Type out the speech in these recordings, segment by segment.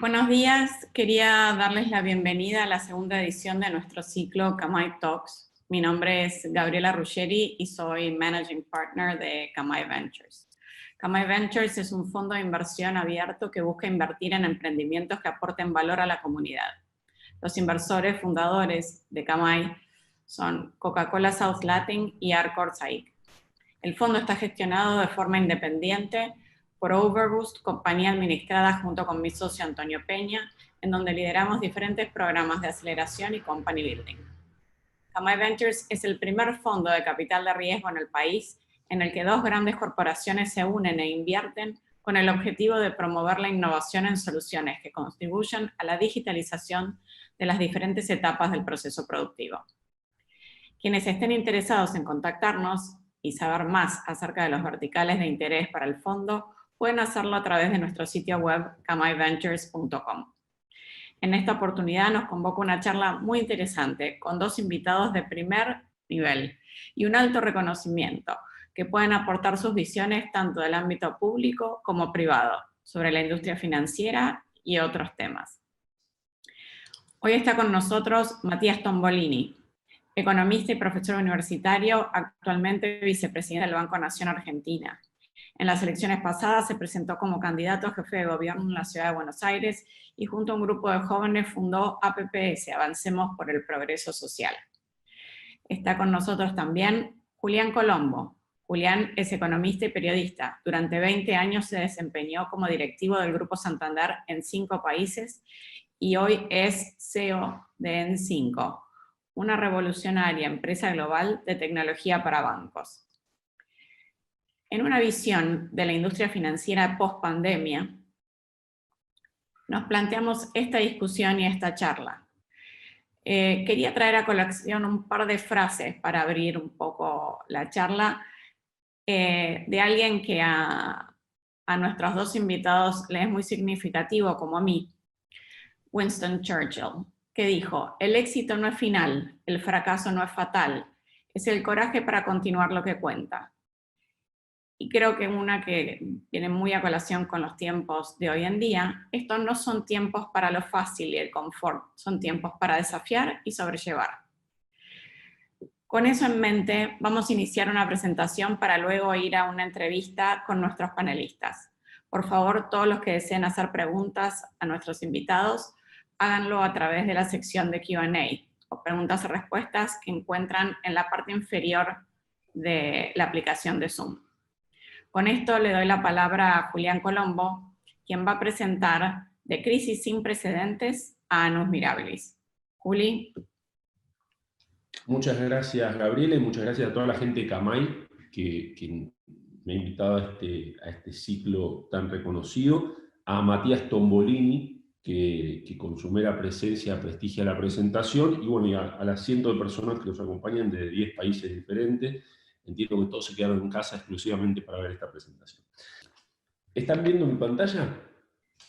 Buenos días, quería darles la bienvenida a la segunda edición de nuestro ciclo Kamai Talks. Mi nombre es Gabriela Ruggeri y soy Managing Partner de Kamai Ventures. Kamai Ventures es un fondo de inversión abierto que busca invertir en emprendimientos que aporten valor a la comunidad. Los inversores fundadores de Kamai son Coca-Cola South Latin y Arcor SAIC. El fondo está gestionado de forma independiente por Overboost, compañía administrada junto con mi socio Antonio Peña, en donde lideramos diferentes programas de aceleración y company building. Kamai Ventures es el primer fondo de capital de riesgo en el país en el que dos grandes corporaciones se unen e invierten con el objetivo de promover la innovación en soluciones que contribuyan a la digitalización de las diferentes etapas del proceso productivo. Quienes estén interesados en contactarnos y saber más acerca de los verticales de interés para el fondo, pueden hacerlo a través de nuestro sitio web kamaiventures.com. En esta oportunidad nos convoca una charla muy interesante con dos invitados de primer nivel y un alto reconocimiento que pueden aportar sus visiones tanto del ámbito público como privado sobre la industria financiera y otros temas. Hoy está con nosotros Matías Tombolini, economista y profesor universitario, actualmente vicepresidente del Banco Nación Argentina. En las elecciones pasadas se presentó como candidato a jefe de gobierno en la ciudad de Buenos Aires y junto a un grupo de jóvenes fundó APPS, Avancemos por el Progreso Social. Está con nosotros también Julián Colombo. Julián es economista y periodista. Durante 20 años se desempeñó como directivo del Grupo Santander en 5 países y hoy es CEO de N5, una revolucionaria empresa global de tecnología para bancos. En una visión de la industria financiera post-pandemia, nos planteamos esta discusión y esta charla. Quería traer a colación un par de frases para abrir un poco la charla de alguien que a nuestros dos invitados le es muy significativo, como a mí, Winston Churchill, que dijo: el éxito no es final, el fracaso no es fatal, es el coraje para continuar lo que cuenta. Y creo que una que viene muy a colación con los tiempos de hoy en día, estos no son tiempos para lo fácil y el confort, son tiempos para desafiar y sobrellevar. Con eso en mente, vamos a iniciar una presentación para luego ir a una entrevista con nuestros panelistas. Por favor, todos los que deseen hacer preguntas a nuestros invitados, háganlo a través de la sección de Q&A o preguntas y respuestas que encuentran en la parte inferior de la aplicación de Zoom. Con esto le doy la palabra a Julián Colombo, quien va a presentar De crisis sin precedentes a Annus Mirabilis. Juli. Muchas gracias, Gabriela, y muchas gracias a toda la gente de Kamai que me ha invitado a este ciclo tan reconocido, a Matías Tombolini, que con su mera presencia prestigia la presentación, y bueno, y a las cientos de personas que nos acompañan de 10 países diferentes. Entiendo que todos se quedaron en casa exclusivamente para ver esta presentación. ¿Están viendo mi pantalla?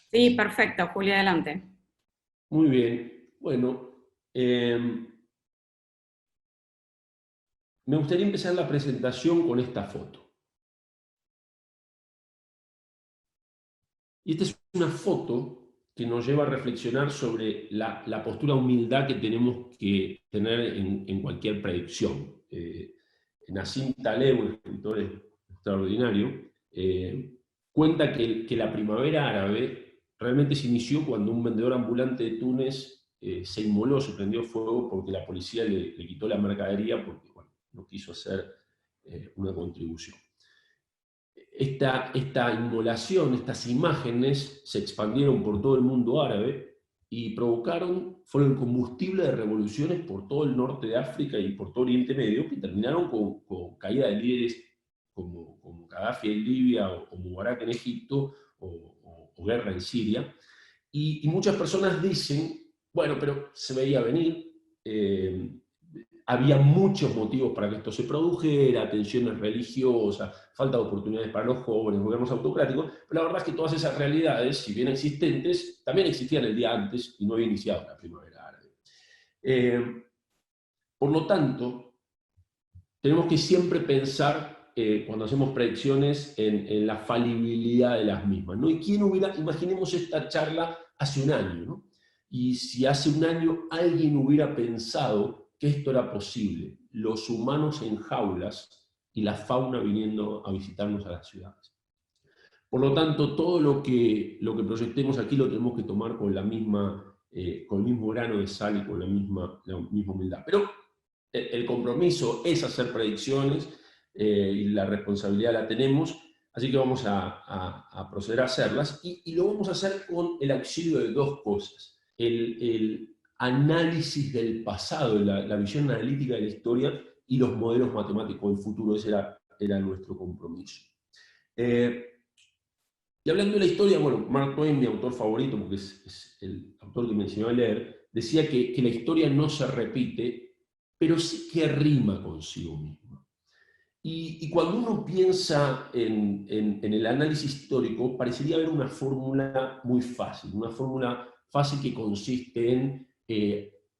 Sí, perfecto. Julia, adelante. Muy bien. Bueno, me gustaría empezar la presentación con esta foto. Y esta es una foto que nos lleva a reflexionar sobre la postura de humildad que tenemos que tener en cualquier predicción. Nassim Taleb, un escritor extraordinario, cuenta que la primavera árabe realmente se inició cuando un vendedor ambulante de Túnez se inmoló, se prendió fuego porque la policía le quitó la mercadería porque bueno, no quiso hacer una contribución. Esta inmolación, estas imágenes se expandieron por todo el mundo árabe y fueron el combustible de revoluciones por todo el norte de África y por todo Oriente Medio, que terminaron con caída de líderes como Gaddafi en Libia o Mubarak en Egipto o guerra en Siria. Y muchas personas dicen, bueno, pero se veía venir, había muchos motivos para que esto se produjera, tensiones religiosas, falta de oportunidades para los jóvenes, gobiernos autocráticos, pero la verdad es que todas esas realidades, si bien existentes, también existían el día antes y no había iniciado la primavera árabe. Por lo tanto, tenemos que siempre pensar cuando hacemos predicciones en la falibilidad de las mismas, ¿no? ¿Y quién hubiera, imaginemos esta charla hace un año, ¿no? Y si hace un año alguien hubiera pensado que esto era posible, los humanos en jaulas y la fauna viniendo a visitarnos a las ciudades. Por lo tanto, todo lo que proyectemos aquí lo tenemos que tomar con con el mismo grano de sal y con la misma humildad. Pero el compromiso es hacer predicciones y la responsabilidad la tenemos, así que vamos a proceder a hacerlas y lo vamos a hacer con el auxilio de dos cosas. El análisis del pasado, la visión analítica de la historia y los modelos matemáticos del futuro, ese era nuestro compromiso. Y hablando de la historia, bueno, Mark Twain, mi autor favorito, porque es el autor que me enseñó a leer, decía que la historia no se repite, pero sí que rima consigo misma. Y cuando uno piensa en el análisis histórico, parecería haber una fórmula muy fácil, una fórmula fácil que consiste en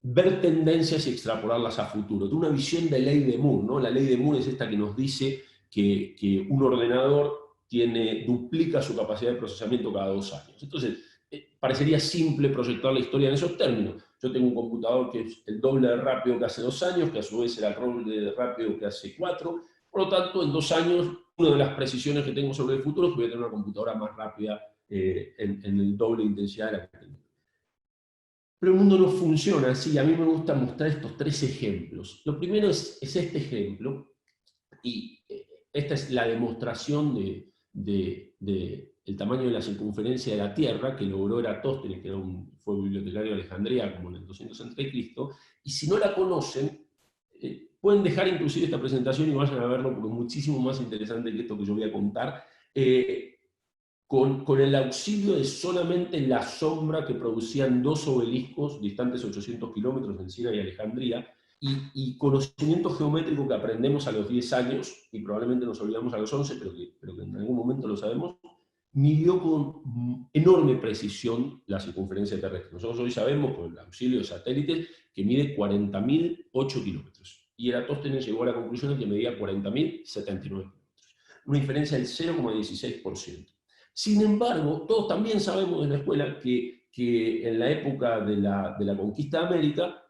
ver tendencias y extrapolarlas a futuro, de una visión de ley de Moore, ¿no? La ley de Moore es esta que nos dice que un ordenador duplica su capacidad de procesamiento cada 2 años. Entonces, parecería simple proyectar la historia en esos términos. Yo tengo un computador que es el doble de rápido que hace 2 años, que a su vez era el doble de rápido que hace 4. Por lo tanto, en 2 años, una de las precisiones que tengo sobre el futuro es que voy a tener una computadora más rápida en el doble de intensidad de la que tengo. Pero el mundo no funciona así. A mí me gusta mostrar estos 3 ejemplos. Lo primero es este ejemplo, y esta es la demostración del tamaño de la circunferencia de la Tierra que logró Eratóstenes, que fue bibliotecario de Alejandría como en el 200 a.C., y si no la conocen, pueden dejar inclusive esta presentación y vayan a verlo porque es muchísimo más interesante que esto que yo voy a contar, con el auxilio de solamente la sombra que producían 2 obeliscos distantes 800 kilómetros en Siena y Alejandría, y conocimiento geométrico que aprendemos a los 10 años, y probablemente nos olvidamos a los 11, pero que en algún momento lo sabemos, midió con enorme precisión la circunferencia terrestre. Nosotros hoy sabemos, con el auxilio de satélites, que mide 40.008 kilómetros. Y Eratóstenes llegó a la conclusión de que medía 40.079 kilómetros. Una diferencia del 0,16%. Sin embargo, todos también sabemos en la escuela que en la época de la conquista de América,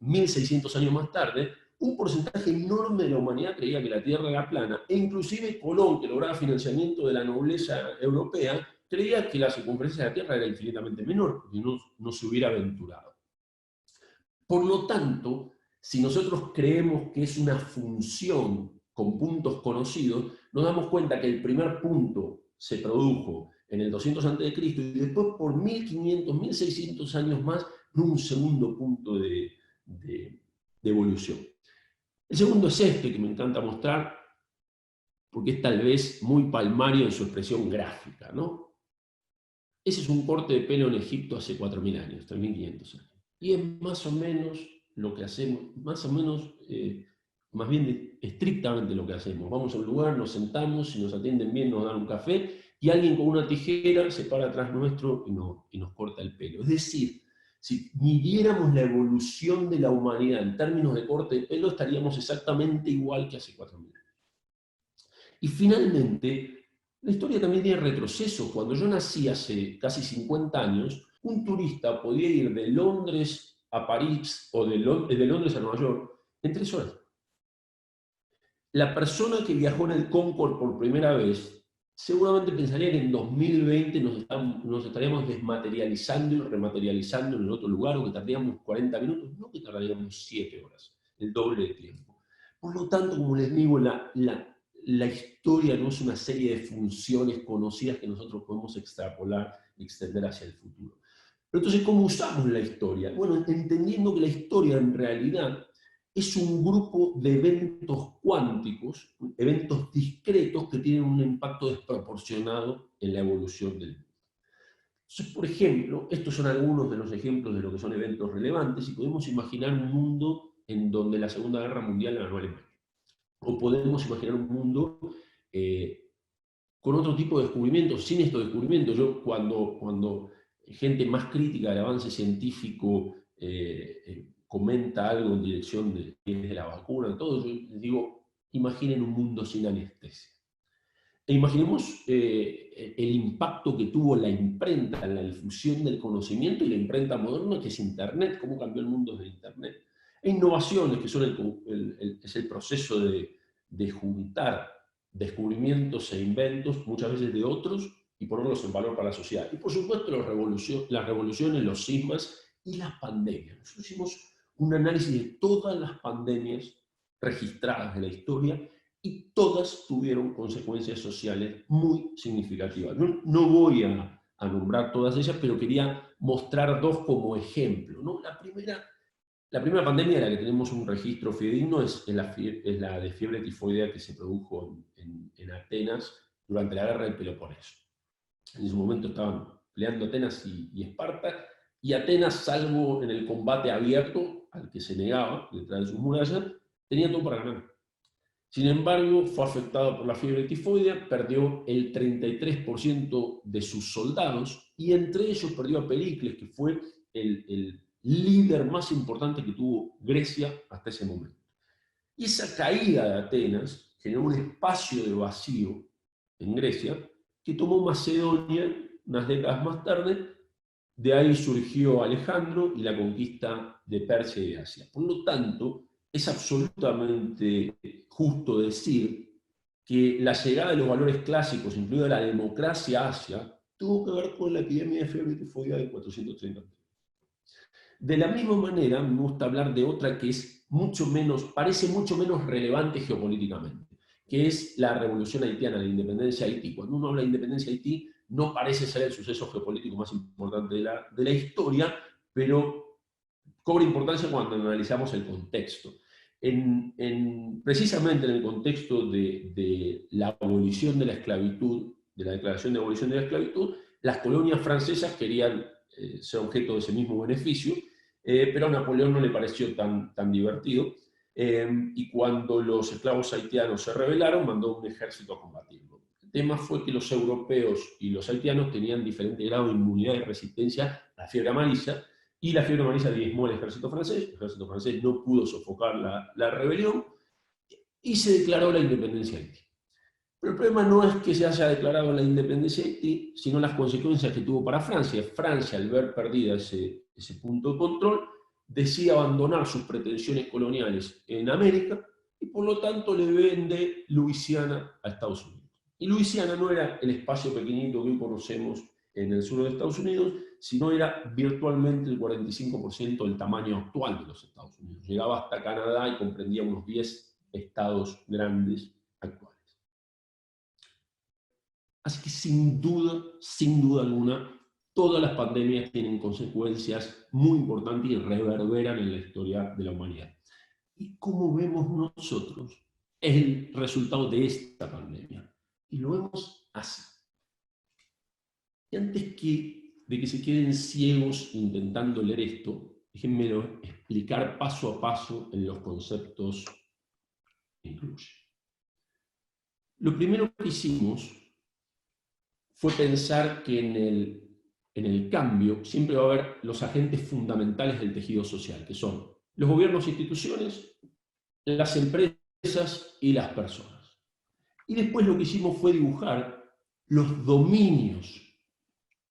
1600 años más tarde, un porcentaje enorme de la humanidad creía que la Tierra era plana, e inclusive Colón, que lograba financiamiento de la nobleza europea, creía que la circunferencia de la Tierra era infinitamente menor, porque no se hubiera aventurado. Por lo tanto, si nosotros creemos que es una función con puntos conocidos, nos damos cuenta que el primer punto se produjo en el 200 a.C. y después por 1500, 1600 años más, un segundo punto de evolución. El segundo es este que me encanta mostrar, porque es tal vez muy palmario en su expresión gráfica, ¿no? Ese es un corte de pelo en Egipto hace 4.000 años, 3.500 años. Y es más o menos lo que hacemos, más o menos, más bien estrictamente lo que hacemos. Vamos a un lugar, nos sentamos, si nos atienden bien nos dan un café, y alguien con una tijera se para atrás nuestro y nos corta el pelo. Es decir, si midiéramos la evolución de la humanidad en términos de corte de pelo, estaríamos exactamente igual que hace 4.000 años. Y finalmente, la historia también tiene retroceso. Cuando yo nací hace casi 50 años, un turista podía ir de Londres a París o de Londres a Nueva York en 3 horas. La persona que viajó en el Concorde por primera vez seguramente pensaría que en 2020 nos estaríamos desmaterializando y rematerializando en el otro lugar, o que tardaríamos 40 minutos, no que tardaríamos 7 horas, el doble de tiempo. Por lo tanto, como les digo, la historia no es una serie de funciones conocidas que nosotros podemos extrapolar y extender hacia el futuro. Pero entonces, ¿cómo usamos la historia? Bueno, entendiendo que la historia en realidad es un grupo de eventos cuánticos, eventos discretos que tienen un impacto desproporcionado en la evolución del mundo. Entonces, por ejemplo, estos son algunos de los ejemplos de lo que son eventos relevantes, y podemos imaginar un mundo en donde la Segunda Guerra Mundial la ganó Alemania. O podemos imaginar un mundo con otro tipo de descubrimientos, sin estos descubrimientos. Yo cuando gente más crítica del avance científico comenta algo en dirección de la vacuna, todo, yo les digo, imaginen un mundo sin anestesia. E imaginemos el impacto que tuvo la imprenta, la difusión del conocimiento y la imprenta moderna, que es Internet, cómo cambió el mundo desde Internet. E innovaciones, que son es el proceso de juntar descubrimientos e inventos, muchas veces de otros, y ponerlos en valor para la sociedad. Y por supuesto las revoluciones, los sismas y las pandemias. Nosotros hicimos un análisis de todas las pandemias registradas de la historia y todas tuvieron consecuencias sociales muy significativas. No voy a nombrar todas ellas, pero quería mostrar dos como ejemplo, ¿no? La primera pandemia de la que tenemos un registro fidedigno es la de fiebre tifoidea que se produjo en Atenas durante la guerra del Peloponeso. En ese momento estaban peleando Atenas y Esparta, y Atenas, salvo en el combate abierto, al que se negaba detrás de sus murallas, tenía todo para ganar. Sin embargo, fue afectado por la fiebre tifoidea, perdió el 33% de sus soldados, y entre ellos perdió a Pericles, que fue el líder más importante que tuvo Grecia hasta ese momento. Y esa caída de Atenas generó un espacio de vacío en Grecia que tomó Macedonia unas décadas más tarde. De ahí surgió Alejandro y la conquista de Persia y de Asia. Por lo tanto, es absolutamente justo decir que la llegada de los valores clásicos, incluida la democracia asia, tuvo que ver con la epidemia de fiebre tifoidea de 430. De la misma manera, me gusta hablar de otra que es parece mucho menos relevante geopolíticamente, que es la revolución haitiana, la independencia de Haití. Cuando uno habla de independencia de Haití, no parece ser el suceso geopolítico más importante de la historia, pero cobra importancia cuando analizamos el contexto. Precisamente en el contexto de la abolición de la esclavitud, de la declaración de abolición de la esclavitud, las colonias francesas querían ser objeto de ese mismo beneficio, pero a Napoleón no le pareció tan divertido, y cuando los esclavos haitianos se rebelaron, mandó un ejército a combatirlo. El tema fue que los europeos y los haitianos tenían diferente grado de inmunidad y resistencia a la fiebre amarilla, y la fiebre amarilla diezmó al ejército francés no pudo sofocar la rebelión, y se declaró la independencia de Haití. Pero el problema no es que se haya declarado la independencia de Haití, sino las consecuencias que tuvo para Francia. Francia, al ver perdida ese punto de control, decide abandonar sus pretensiones coloniales en América, y por lo tanto le vende Luisiana a Estados Unidos. Y Luisiana no era el espacio pequeñito que hoy conocemos en el sur de Estados Unidos, sino era virtualmente el 45% del tamaño actual de los Estados Unidos. Llegaba hasta Canadá y comprendía unos 10 estados grandes actuales. Así que sin duda alguna, todas las pandemias tienen consecuencias muy importantes y reverberan en la historia de la humanidad. ¿Y cómo vemos nosotros el resultado de esta pandemia? Y lo vemos así. Y antes de que se queden ciegos intentando leer esto, déjenmelo explicar paso a paso en los conceptos que incluye. Lo primero que hicimos fue pensar que en el cambio siempre va a haber los agentes fundamentales del tejido social, que son los gobiernos e instituciones, las empresas y las personas. Y después lo que hicimos fue dibujar los dominios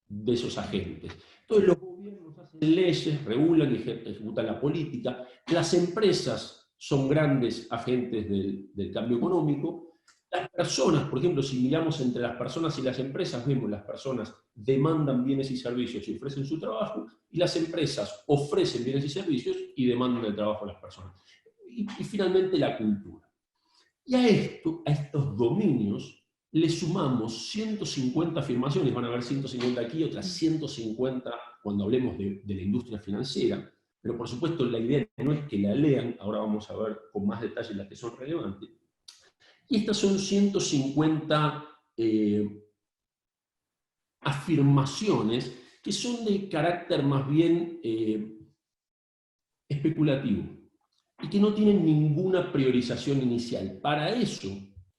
de esos agentes. Entonces los gobiernos hacen leyes, regulan y ejecutan la política, las empresas son grandes agentes del cambio económico. Las personas, por ejemplo, si miramos entre las personas y las empresas, vemos las personas demandan bienes y servicios y ofrecen su trabajo, y las empresas ofrecen bienes y servicios y demandan el trabajo a las personas. Y finalmente la cultura. Y a estos dominios, le sumamos 150 afirmaciones, van a haber 150 aquí, otras 150 cuando hablemos de la industria financiera, pero por supuesto la idea no es que la lean, ahora vamos a ver con más detalle las que son relevantes. Y estas son 150 afirmaciones que son de carácter más bien especulativo y que no tienen ninguna priorización inicial. Para eso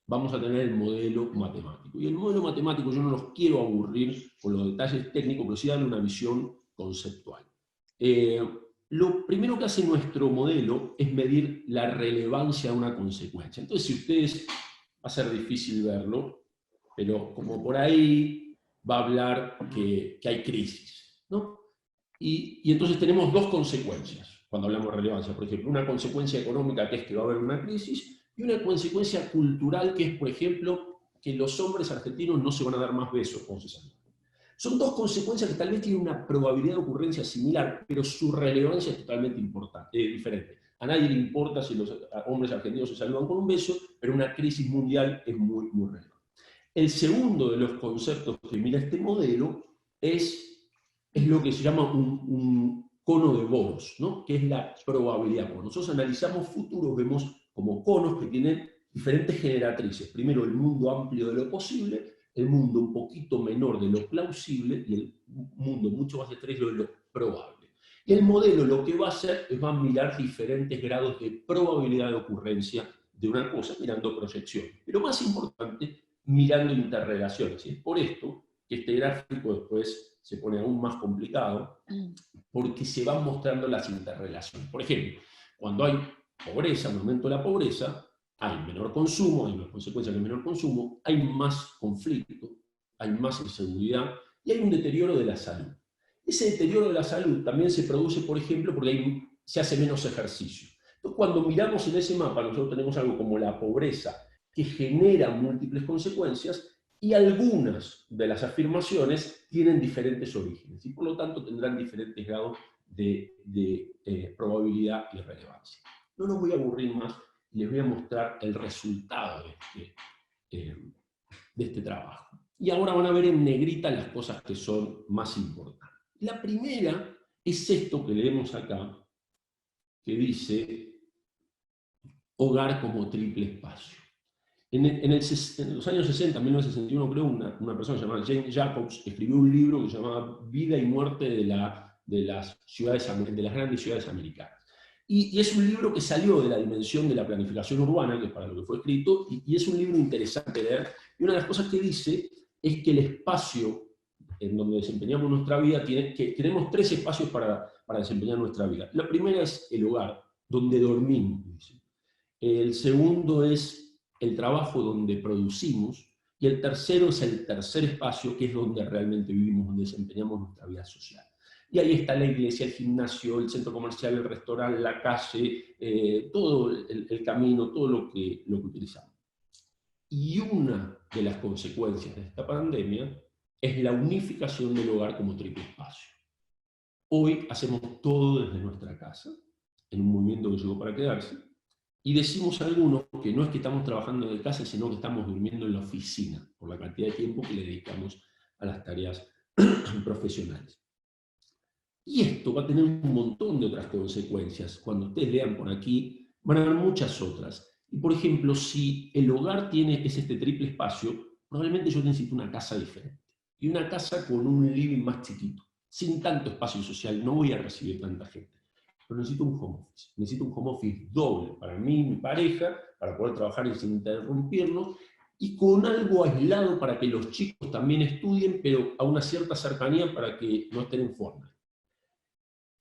vamos a tener el modelo matemático. Y el modelo matemático yo no los quiero aburrir con los detalles técnicos, pero sí darle una visión conceptual. lo primero que hace nuestro modelo es medir la relevancia de una consecuencia. Entonces, si ustedes, va a ser difícil verlo, pero como por ahí va a hablar que hay crisis, ¿no? Y entonces tenemos dos consecuencias cuando hablamos de relevancia. Por ejemplo, una consecuencia económica, que es que va a haber una crisis, y una consecuencia cultural, que es, por ejemplo, que los hombres argentinos no se van a dar más besos cuando se saludan. Son dos consecuencias que tal vez tienen una probabilidad de ocurrencia similar, pero su relevancia es totalmente diferente. A nadie le importa si los hombres argentinos se saludan con un beso, pero una crisis mundial es muy, muy relevante. El segundo de los conceptos que mira este modelo es lo que se llama un cono de Boros, ¿no? Que es la probabilidad. Cuando nosotros analizamos futuros, vemos como conos que tienen diferentes generatrices. Primero, el mundo amplio de lo posible, el mundo un poquito menor de lo plausible y el mundo mucho más estrecho de lo probable. Y el modelo lo que va a hacer es va a mirar diferentes grados de probabilidad de ocurrencia de una cosa, mirando proyección. Pero más importante, mirando interrelaciones. Y es por esto que este gráfico después se pone aún más complicado, porque se van mostrando las interrelaciones. Por ejemplo, cuando hay pobreza, un aumento de la pobreza, hay menor consumo, hay una consecuencia de menor consumo, hay más conflicto, hay más inseguridad y hay un deterioro de la salud. Ese deterioro de la salud también se produce, por ejemplo, porque se hace menos ejercicio. Entonces, cuando miramos en ese mapa, nosotros tenemos algo como la pobreza, que genera múltiples consecuencias, y algunas de las afirmaciones tienen diferentes orígenes, y por lo tanto tendrán diferentes grados de probabilidad y relevancia. No los voy a aburrir más, les voy a mostrar el resultado de este trabajo. Y ahora van a ver en negrita las cosas que son más importantes. La primera es esto que leemos acá, que dice hogar como triple espacio. En los años 60, 1961, creo, una persona llamada Jane Jacobs escribió un libro que se llamaba Vida y Muerte de las grandes ciudades americanas. Y es un libro que salió de la dimensión de la planificación urbana, que es para lo que fue escrito, y es un libro interesante de leer. Y una de las cosas que dice es que el espacio en donde desempeñamos nuestra vida, que tenemos tres espacios para desempeñar nuestra vida. La primera es el hogar, donde dormimos, dice. El segundo es el trabajo, donde producimos, y el tercero es el tercer espacio, que es donde realmente vivimos, donde desempeñamos nuestra vida social. Y ahí está la iglesia, el gimnasio, el centro comercial, el restaurante, la calle, todo el camino, todo lo que utilizamos. Y una de las consecuencias de esta pandemia es la unificación del hogar como triple espacio. Hoy hacemos todo desde nuestra casa, en un movimiento que llegó para quedarse, y decimos a algunos que no es que estamos trabajando de casa, sino que estamos durmiendo en la oficina, por la cantidad de tiempo que le dedicamos a las tareas profesionales. Y esto va a tener un montón de otras consecuencias. Cuando ustedes lean por aquí, van a ver muchas otras. Y por ejemplo, si el hogar es este triple espacio, probablemente yo necesito una casa diferente. Y una casa con un living más chiquito, sin tanto espacio social. No voy a recibir tanta gente. Pero necesito un home office. Necesito un home office doble para mí y mi pareja, para poder trabajar sin interrumpirnos, y con algo aislado para que los chicos también estudien, pero a una cierta cercanía para que no estén en forma.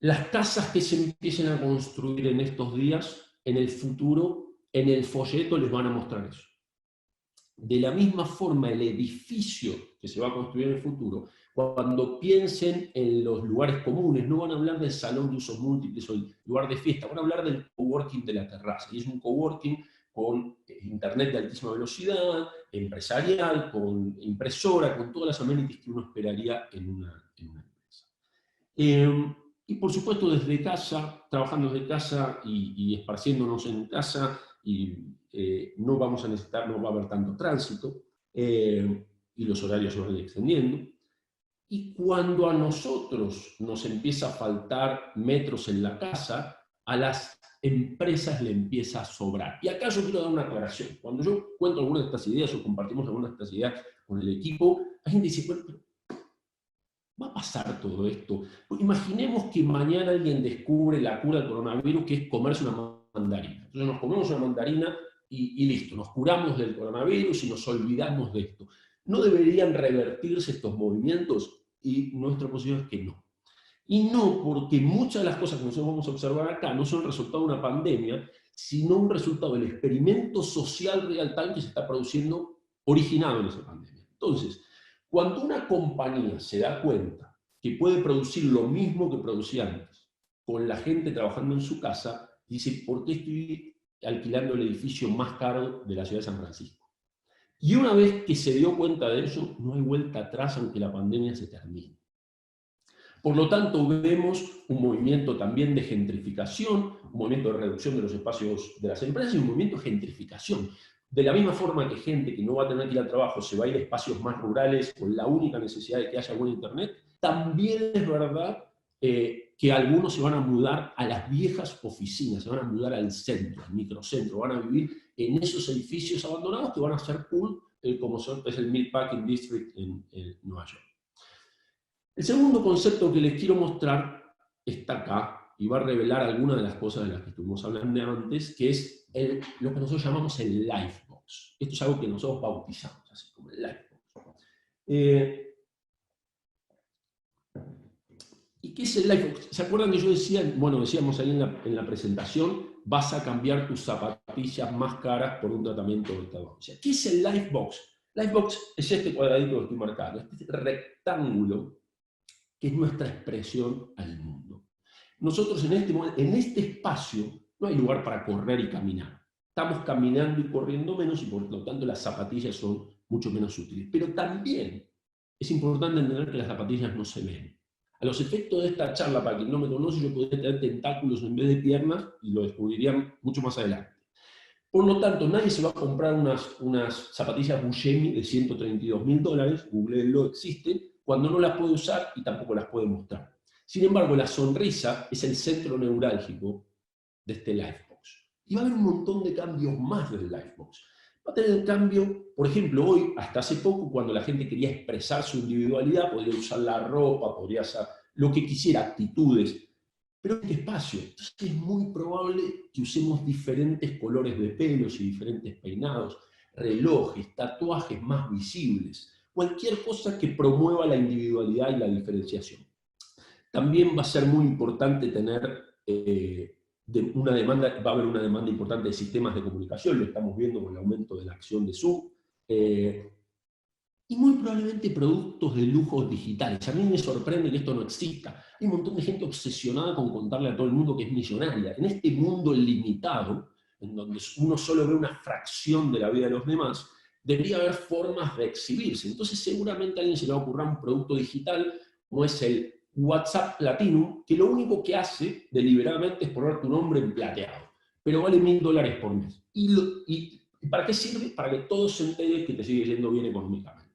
Las casas que se empiecen a construir en estos días, en el futuro, en el folleto les van a mostrar eso. De la misma forma, el edificio que se va a construir en el futuro, cuando piensen en los lugares comunes, no van a hablar del salón de usos múltiples o el lugar de fiesta, van a hablar del coworking de la terraza. Y es un coworking con internet de altísima velocidad, empresarial, con impresora, con todas las amenities que uno esperaría en una empresa. Y por supuesto desde casa, trabajando desde casa y esparciéndonos en casa, y no vamos a necesitar, no va a haber tanto tránsito, y los horarios se van extendiendo. Y cuando a nosotros nos empieza a faltar metros en la casa, a las empresas le empieza a sobrar. Y acá yo quiero dar una aclaración. Cuando yo cuento algunas de estas ideas o compartimos algunas de estas ideas con el equipo, la gente dice, bueno, ¿va a pasar todo esto? Pues imaginemos que mañana alguien descubre la cura del coronavirus, que es comerse una mandarina. Entonces nos comemos una mandarina y listo, nos curamos del coronavirus y nos olvidamos de esto. ¿No deberían revertirse estos movimientos? Y nuestra posición es que no. Y no porque muchas de las cosas que nosotros vamos a observar acá no son resultado de una pandemia, sino un resultado del experimento social real time que se está produciendo originado en esa pandemia. Entonces, cuando una compañía se da cuenta que puede producir lo mismo que producía antes, con la gente trabajando en su casa, dice, ¿por qué estoy alquilando el edificio más caro de la ciudad de San Francisco? Y una vez que se dio cuenta de eso, no hay vuelta atrás aunque la pandemia se termine. Por lo tanto, vemos un movimiento también de gentrificación, un movimiento de reducción de los espacios de las empresas y un movimiento de gentrificación. De la misma forma que gente que no va a tener que ir al trabajo se va a ir a espacios más rurales con la única necesidad de que haya buen internet, también es verdad que algunos se van a mudar a las viejas oficinas, se van a mudar al centro, al microcentro, van a vivir en esos edificios abandonados que van a ser cool, como es el Meatpacking District en Nueva York. El segundo concepto que les quiero mostrar está acá y va a revelar algunas de las cosas de las que estuvimos hablando antes, que es lo que nosotros llamamos el Lifebox. Esto es algo que nosotros bautizamos así como el Lifebox. ¿Y qué es el Lifebox? ¿Se acuerdan que yo decía, bueno, decíamos ahí en la presentación, vas a cambiar tus zapatillas más caras por un tratamiento de ortodoncia? ¿Qué es el Lifebox? Lifebox es este cuadradito que estoy marcando, este rectángulo que es nuestra expresión al mundo. Nosotros en este espacio no hay lugar para correr y caminar. Estamos caminando y corriendo menos y por lo tanto las zapatillas son mucho menos útiles. Pero también es importante entender que las zapatillas no se ven. A los efectos de esta charla, para quien no me conoce, yo podría tener tentáculos en vez de piernas y lo descubrirían mucho más adelante. Por lo tanto, nadie se va a comprar unas zapatillas Buscemi de $132.000, googleenlo, existen, cuando no las puede usar y tampoco las puede mostrar. Sin embargo, la sonrisa es el centro neurálgico de este Lifebox. Y va a haber un montón de cambios más del Lifebox. Va a tener el cambio, por ejemplo, hoy, hasta hace poco, cuando la gente quería expresar su individualidad, podría usar la ropa, podría hacer lo que quisiera, actitudes, pero en espacio. Entonces es muy probable que usemos diferentes colores de pelos y diferentes peinados, relojes, tatuajes más visibles, cualquier cosa que promueva la individualidad y la diferenciación. También va a ser muy importante tener va a haber una demanda importante de sistemas de comunicación, lo estamos viendo con el aumento de la acción de Zoom, y muy probablemente productos de lujos digitales. A mí me sorprende que esto no exista. Hay un montón de gente obsesionada con contarle a todo el mundo que es millonaria. En este mundo limitado, en donde uno solo ve una fracción de la vida de los demás, debería haber formas de exhibirse. Entonces seguramente a alguien se le va a ocurrir un producto digital, como es el WhatsApp Platinum, que lo único que hace deliberadamente es poner tu nombre en plateado, pero vale $1.000 por mes. ¿Y para qué sirve? Para que todos se enteren que te sigue yendo bien económicamente.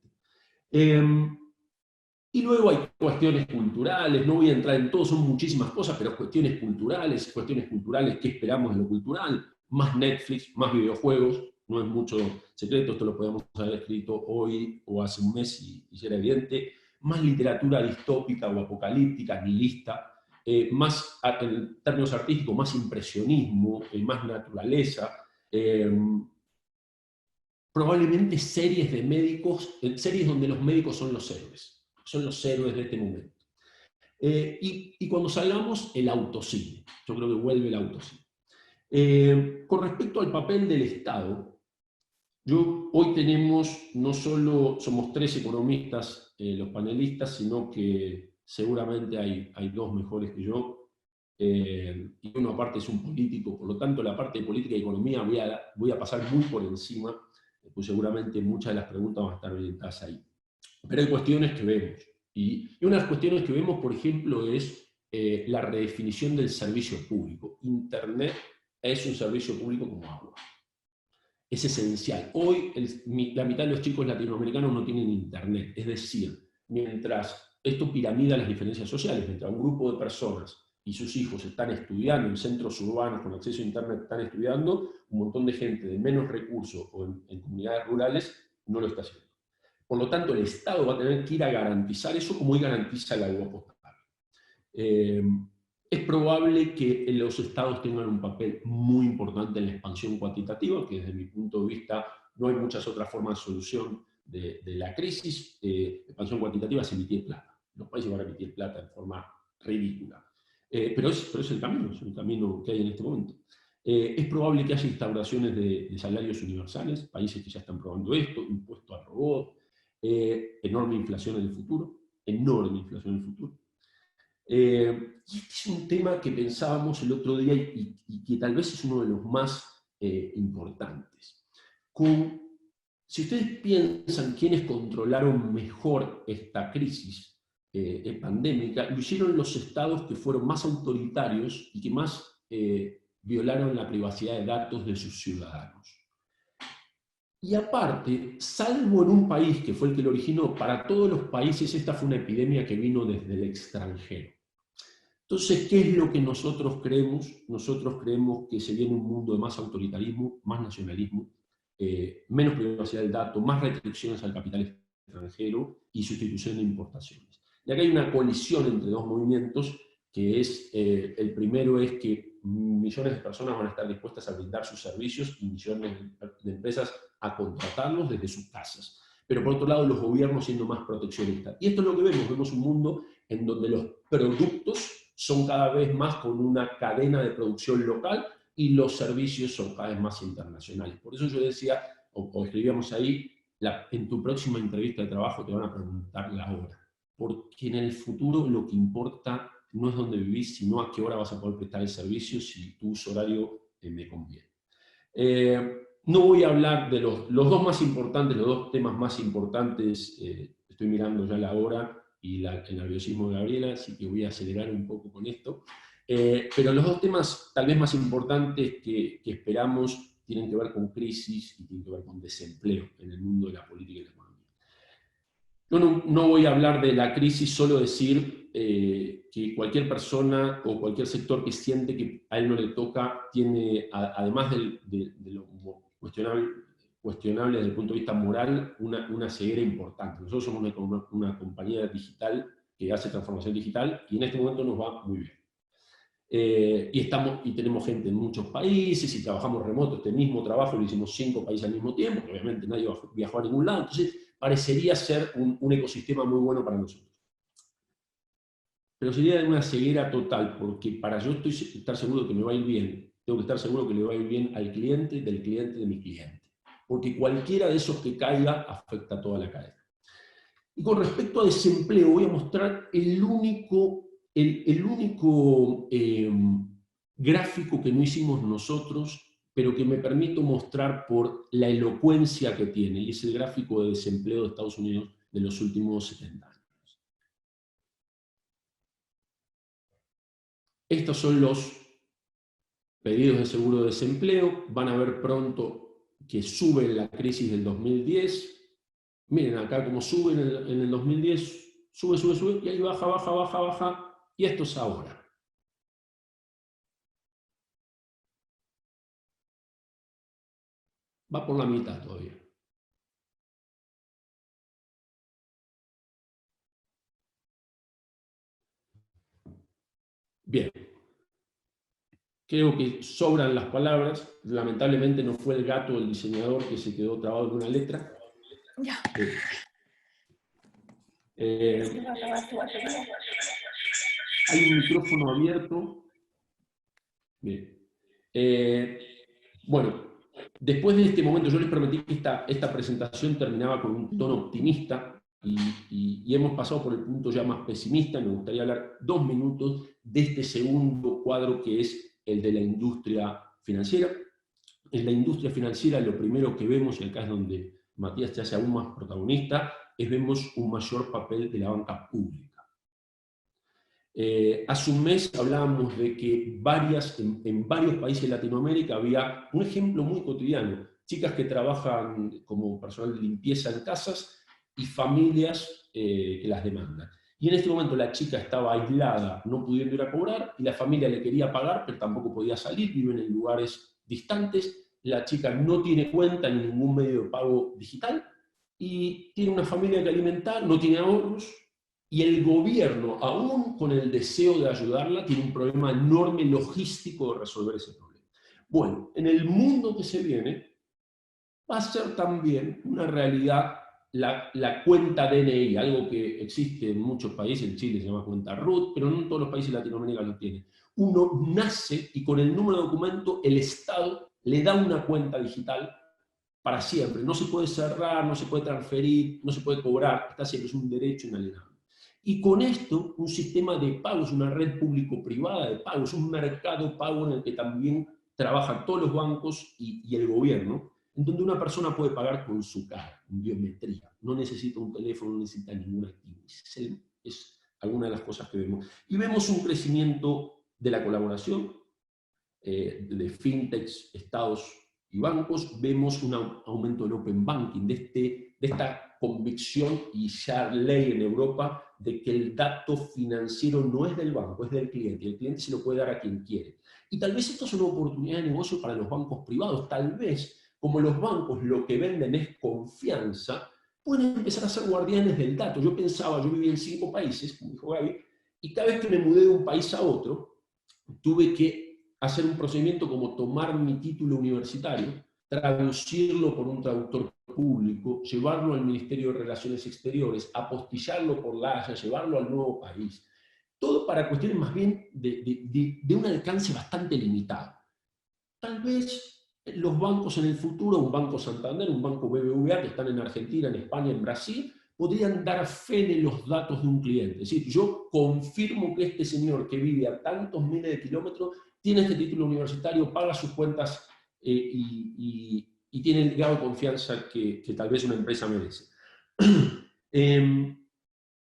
Y luego hay cuestiones culturales, no voy a entrar en todo, son muchísimas cosas, pero cuestiones culturales, ¿qué esperamos de lo cultural? Más Netflix, más videojuegos, no es mucho secreto, esto lo podemos haber escrito hoy o hace un mes y era evidente, más literatura distópica o apocalíptica, nihilista, más, en términos artísticos, más impresionismo, más naturaleza, probablemente series de médicos, series donde los médicos son los héroes de este momento. Y cuando salgamos, el autocine. Yo creo que vuelve el autocine. Con respecto al papel del Estado, hoy tenemos, no solo somos 3 economistas los panelistas, sino que seguramente hay 2 mejores que yo, y uno aparte es un político, por lo tanto la parte de política y economía voy a pasar muy por encima, pues seguramente muchas de las preguntas van a estar orientadas ahí. Pero hay cuestiones que vemos. Y una de las cuestiones que vemos, por ejemplo, es la redefinición del servicio público. Internet es un servicio público como agua. Es esencial. Hoy la mitad de los chicos latinoamericanos no tienen Internet. Es decir, mientras esto piramida las diferencias sociales, mientras un grupo de personas y sus hijos están estudiando en centros urbanos con acceso a Internet, están estudiando, un montón de gente de menos recursos o en comunidades rurales no lo está haciendo. Por lo tanto, el Estado va a tener que ir a garantizar eso como hoy garantiza el agua potable. Es probable que los Estados tengan un papel muy importante en la expansión cuantitativa, que desde mi punto de vista no hay muchas otras formas de solución de la crisis. Expansión cuantitativa es emitir plata. Los países van a emitir plata en forma ridícula. Pero es el camino que hay en este momento. Es probable que haya instauraciones de salarios universales, países que ya están probando esto, impuesto al robot, enorme inflación en el futuro, enorme inflación en el futuro. Y este es un tema que pensábamos el otro día y que tal vez es uno de los más importantes. Si ustedes piensan quiénes controlaron mejor esta crisis pandémica, lo hicieron los estados que fueron más autoritarios y que más violaron la privacidad de datos de sus ciudadanos. Y aparte, salvo en un país que fue el que lo originó, para todos los países esta fue una epidemia que vino desde el extranjero. Entonces, ¿qué es lo que nosotros creemos? Nosotros creemos que se viene un mundo de más autoritarismo, más nacionalismo, menos privacidad del dato, más restricciones al capital extranjero y sustitución de importaciones. Y acá hay una colisión entre dos movimientos, que es, el primero es que millones de personas van a estar dispuestas a brindar sus servicios y millones de empresas a contratarlos desde sus casas. Pero por otro lado, los gobiernos siendo más proteccionistas. Y esto es lo que vemos un mundo en donde los productos son cada vez más con una cadena de producción local y los servicios son cada vez más internacionales. Por eso yo decía, o escribíamos ahí, en tu próxima entrevista de trabajo te van a preguntar la hora. Porque en el futuro lo que importa no es dónde vivís, sino a qué hora vas a poder prestar el servicio si tu uso horario me conviene. No voy a hablar de los dos más importantes, los dos temas más importantes, estoy mirando ya la hora y el nerviosismo de Gabriela, así que voy a acelerar un poco con esto. Pero los dos temas tal vez más importantes que esperamos tienen que ver con crisis y tienen que ver con desempleo en el mundo de la política y la economía. Yo no voy a hablar de la crisis, solo decir que cualquier persona o cualquier sector que siente que a él no le toca, tiene, además de lo cuestionable desde el punto de vista moral, una ceguera importante. Nosotros somos una compañía digital que hace transformación digital y en este momento nos va muy bien. Y tenemos gente en muchos países y trabajamos remoto. Este mismo trabajo lo hicimos 5 países al mismo tiempo, obviamente nadie viajó a ningún lado, entonces parecería ser un ecosistema muy bueno para nosotros. Pero sería de una ceguera total, porque para yo estar seguro de que me va a ir bien, tengo que estar seguro que le va a ir bien al cliente, del cliente, de mi cliente. Porque cualquiera de esos que caiga afecta a toda la cadena. Y con respecto a desempleo, voy a mostrar el único gráfico que no hicimos nosotros, pero que me permito mostrar por la elocuencia que tiene, y es el gráfico de desempleo de Estados Unidos de los últimos 70 años. Estos son los pedidos de seguro de desempleo. Van a ver pronto que sube la crisis del 2010. Miren acá cómo sube en el 2010, sube, y ahí baja, y esto es ahora. Va por la mitad todavía. Bien. Creo que sobran las palabras. Lamentablemente no fue el gato del diseñador que se quedó trabado en una letra. Ya. Hay un micrófono abierto. Bien. Bueno, después de este momento yo les prometí que esta presentación terminaba con un tono optimista y hemos pasado por el punto ya más pesimista. Me gustaría hablar 2 minutos de este segundo cuadro, que es el de la industria financiera. En la industria financiera lo primero que vemos, y acá es donde Matías se hace aún más protagonista, es vemos un mayor papel de la banca pública. Hace un mes hablábamos de que en varios países de Latinoamérica había un ejemplo muy cotidiano: chicas que trabajan como personal de limpieza en casas y familias que las demandan. Y en este momento la chica estaba aislada, no pudiendo ir a cobrar, y la familia le quería pagar, pero tampoco podía salir, viven en lugares distantes. La chica no tiene cuenta ni ningún medio de pago digital, y tiene una familia que alimentar, no tiene ahorros, y el gobierno, aún con el deseo de ayudarla, tiene un problema enorme logístico de resolver ese problema. Bueno, en el mundo que se viene, va a ser también una realidad la cuenta DNI, algo que existe en muchos países, en Chile se llama cuenta RUT, pero no en todos los países de Latinoamérica lo tienen. Uno nace y con el número de documento el Estado le da una cuenta digital para siempre. No se puede cerrar, no se puede transferir, no se puede cobrar, está siempre, es un derecho inalienable. Y con esto, un sistema de pagos, una red público-privada de pagos, un mercado pago en el que también trabajan todos los bancos y el gobierno, en donde una persona puede pagar con su cara, en biometría. No necesita un teléfono, no necesita ninguna actividad. Es alguna de las cosas que vemos. Y vemos un crecimiento de la colaboración, de fintechs, estados y bancos. Vemos un aumento del open banking, de esta convicción y ya ley en Europa de que el dato financiero no es del banco, es del cliente, y el cliente se lo puede dar a quien quiere. Y tal vez esto es una oportunidad de negocio para los bancos privados. Tal vez, como los bancos lo que venden es confianza, pueden empezar a ser guardianes del dato. Yo pensaba, yo vivía en 5 países, como dijo Gaby, y cada vez que me mudé de un país a otro, tuve que hacer un procedimiento como tomar mi título universitario, traducirlo por un traductor público, llevarlo al Ministerio de Relaciones Exteriores, apostillarlo por la Haya, llevarlo al nuevo país. Todo para cuestiones más bien de un alcance bastante limitado. Tal vez los bancos en el futuro, un Banco Santander, un Banco BBVA, que están en Argentina, en España, en Brasil, podrían dar fe de los datos de un cliente. Es decir, yo confirmo que este señor que vive a tantos miles de kilómetros tiene este título universitario, paga sus cuentas y tiene el grado de confianza que tal vez una empresa merece.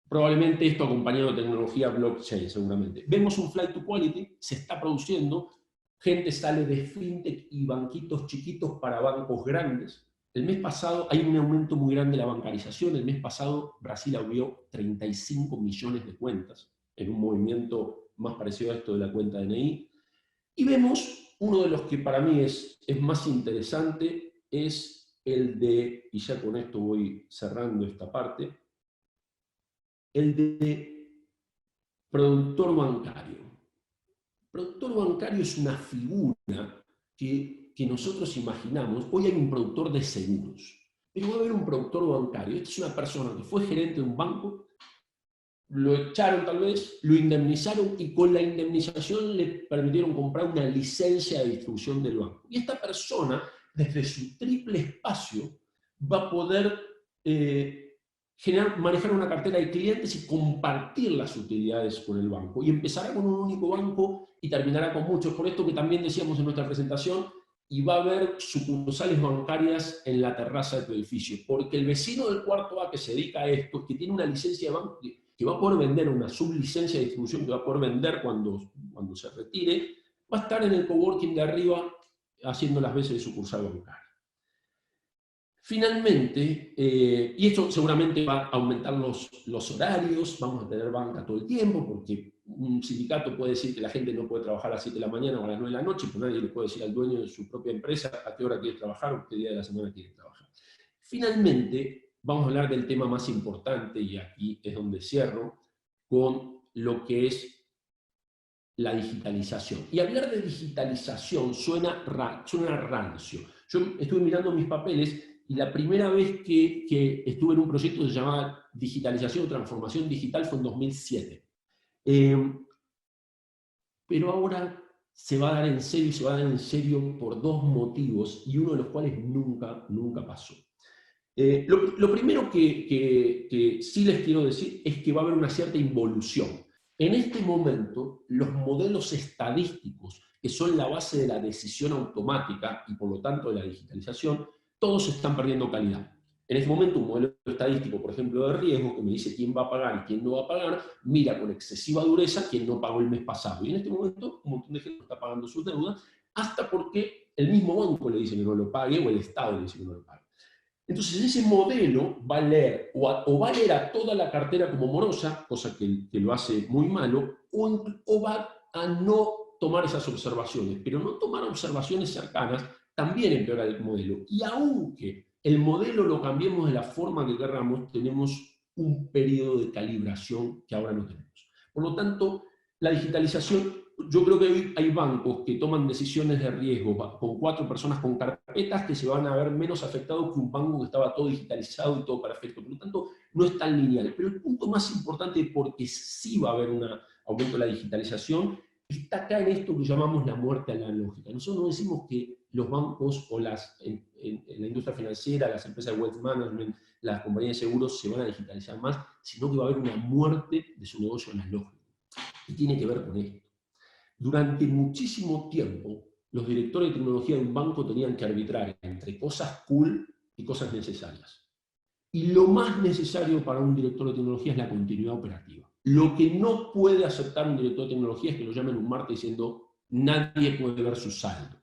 Probablemente esto acompañado de tecnología blockchain, seguramente. Vemos un flight to quality, se está produciendo, gente sale de fintech y banquitos chiquitos para bancos grandes. El mes pasado hay un aumento muy grande de la bancarización. El mes pasado Brasil abrió 35 millones de cuentas, en un movimiento más parecido a esto de la cuenta DNI. Y vemos uno de los que para mí es más interesante, es el de, y ya con esto voy cerrando esta parte, el de productor bancario. Productor bancario es una figura que nosotros imaginamos. Hoy hay un productor de seguros, pero va a haber un productor bancario. Esta es una persona que fue gerente de un banco, lo echaron tal vez, lo indemnizaron y con la indemnización le permitieron comprar una licencia de distribución del banco. Y esta persona, desde su triple espacio, va a poder manejar una cartera de clientes y compartir las utilidades con el banco. Y empezará con un único banco y terminará con muchos. Por esto que también decíamos en nuestra presentación, y va a haber sucursales bancarias en la terraza de tu edificio. Porque el vecino del cuarto A que se dedica a esto, que tiene una licencia de banco, que va a poder vender una sublicencia de distribución, que va a poder vender cuando se retire, va a estar en el coworking de arriba haciendo las veces de sucursal bancaria. Finalmente, y esto seguramente va a aumentar los horarios, vamos a tener banca todo el tiempo, porque un sindicato puede decir que la gente no puede trabajar a las 7 de la mañana o a las 9 de la noche, pues nadie le puede decir al dueño de su propia empresa a qué hora quiere trabajar o qué día de la semana quiere trabajar. Finalmente, vamos a hablar del tema más importante, y aquí es donde cierro, con lo que es la digitalización. Y hablar de digitalización suena rancio. Yo estuve mirando mis papeles y la primera vez que estuve en un proyecto que se llamaba Digitalización o Transformación Digital fue en 2007. Pero ahora se va a dar en serio, y se va a dar en serio por 2 motivos, y uno de los cuales nunca pasó. Lo primero que sí les quiero decir es que va a haber una cierta involución. En este momento, los modelos estadísticos, que son la base de la decisión automática y por lo tanto de la digitalización, todos están perdiendo calidad. En este momento, un modelo estadístico, por ejemplo, de riesgo, que me dice quién va a pagar y quién no va a pagar, mira con excesiva dureza quién no pagó el mes pasado. Y en este momento, un montón de gente está pagando sus deudas, hasta porque el mismo banco le dice que no lo pague o el Estado le dice que no lo pague. Entonces ese modelo va a leer o va a leer a toda la cartera como morosa, cosa que lo hace muy malo, o va a no tomar esas observaciones, pero no tomar observaciones cercanas también empeora el modelo. Y aunque el modelo lo cambiemos de la forma que queramos, tenemos un periodo de calibración que ahora no tenemos. Por lo tanto, la digitalización, yo creo que hoy hay bancos que toman decisiones de riesgo con 4 personas con carpetas que se van a ver menos afectados que un banco que estaba todo digitalizado y todo perfecto. Por lo tanto, no es tan lineal. Pero el punto más importante, porque sí va a haber un aumento de la digitalización, está acá en esto que llamamos la muerte analógica. Nosotros no decimos que los bancos o en la industria financiera, las empresas de wealth management, las compañías de seguros se van a digitalizar más, sino que va a haber una muerte de su negocio analógico. Y tiene que ver con esto. Durante muchísimo tiempo, los directores de tecnología de un banco tenían que arbitrar entre cosas cool y cosas necesarias. Y lo más necesario para un director de tecnología es la continuidad operativa. Lo que no puede aceptar un director de tecnología es que lo llamen un martes diciendo nadie puede ver su saldo.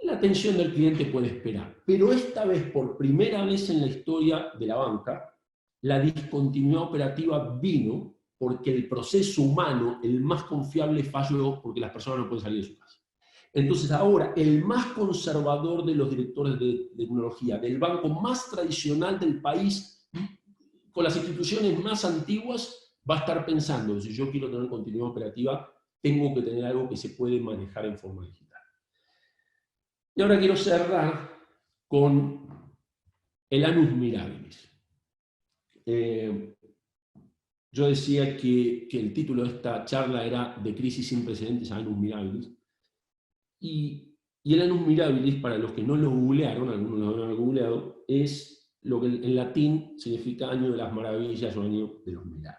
La atención del cliente puede esperar, pero esta vez, por primera vez en la historia de la banca, la discontinuidad operativa vino porque el proceso humano, el más confiable, falló porque las personas no pueden salir de su casa. Entonces ahora, el más conservador de los directores de tecnología, del banco más tradicional del país, con las instituciones más antiguas, va a estar pensando, si yo quiero tener continuidad operativa, tengo que tener algo que se puede manejar en forma digital. Y ahora quiero cerrar con el annus mirabilis. Yo decía que el título de esta charla era De crisis sin precedentes a annus mirabilis. Y el annus mirabilis, para los que no lo googlearon, algunos lo habrán googleado, es lo que en latín significa año de las maravillas o año de los milagros.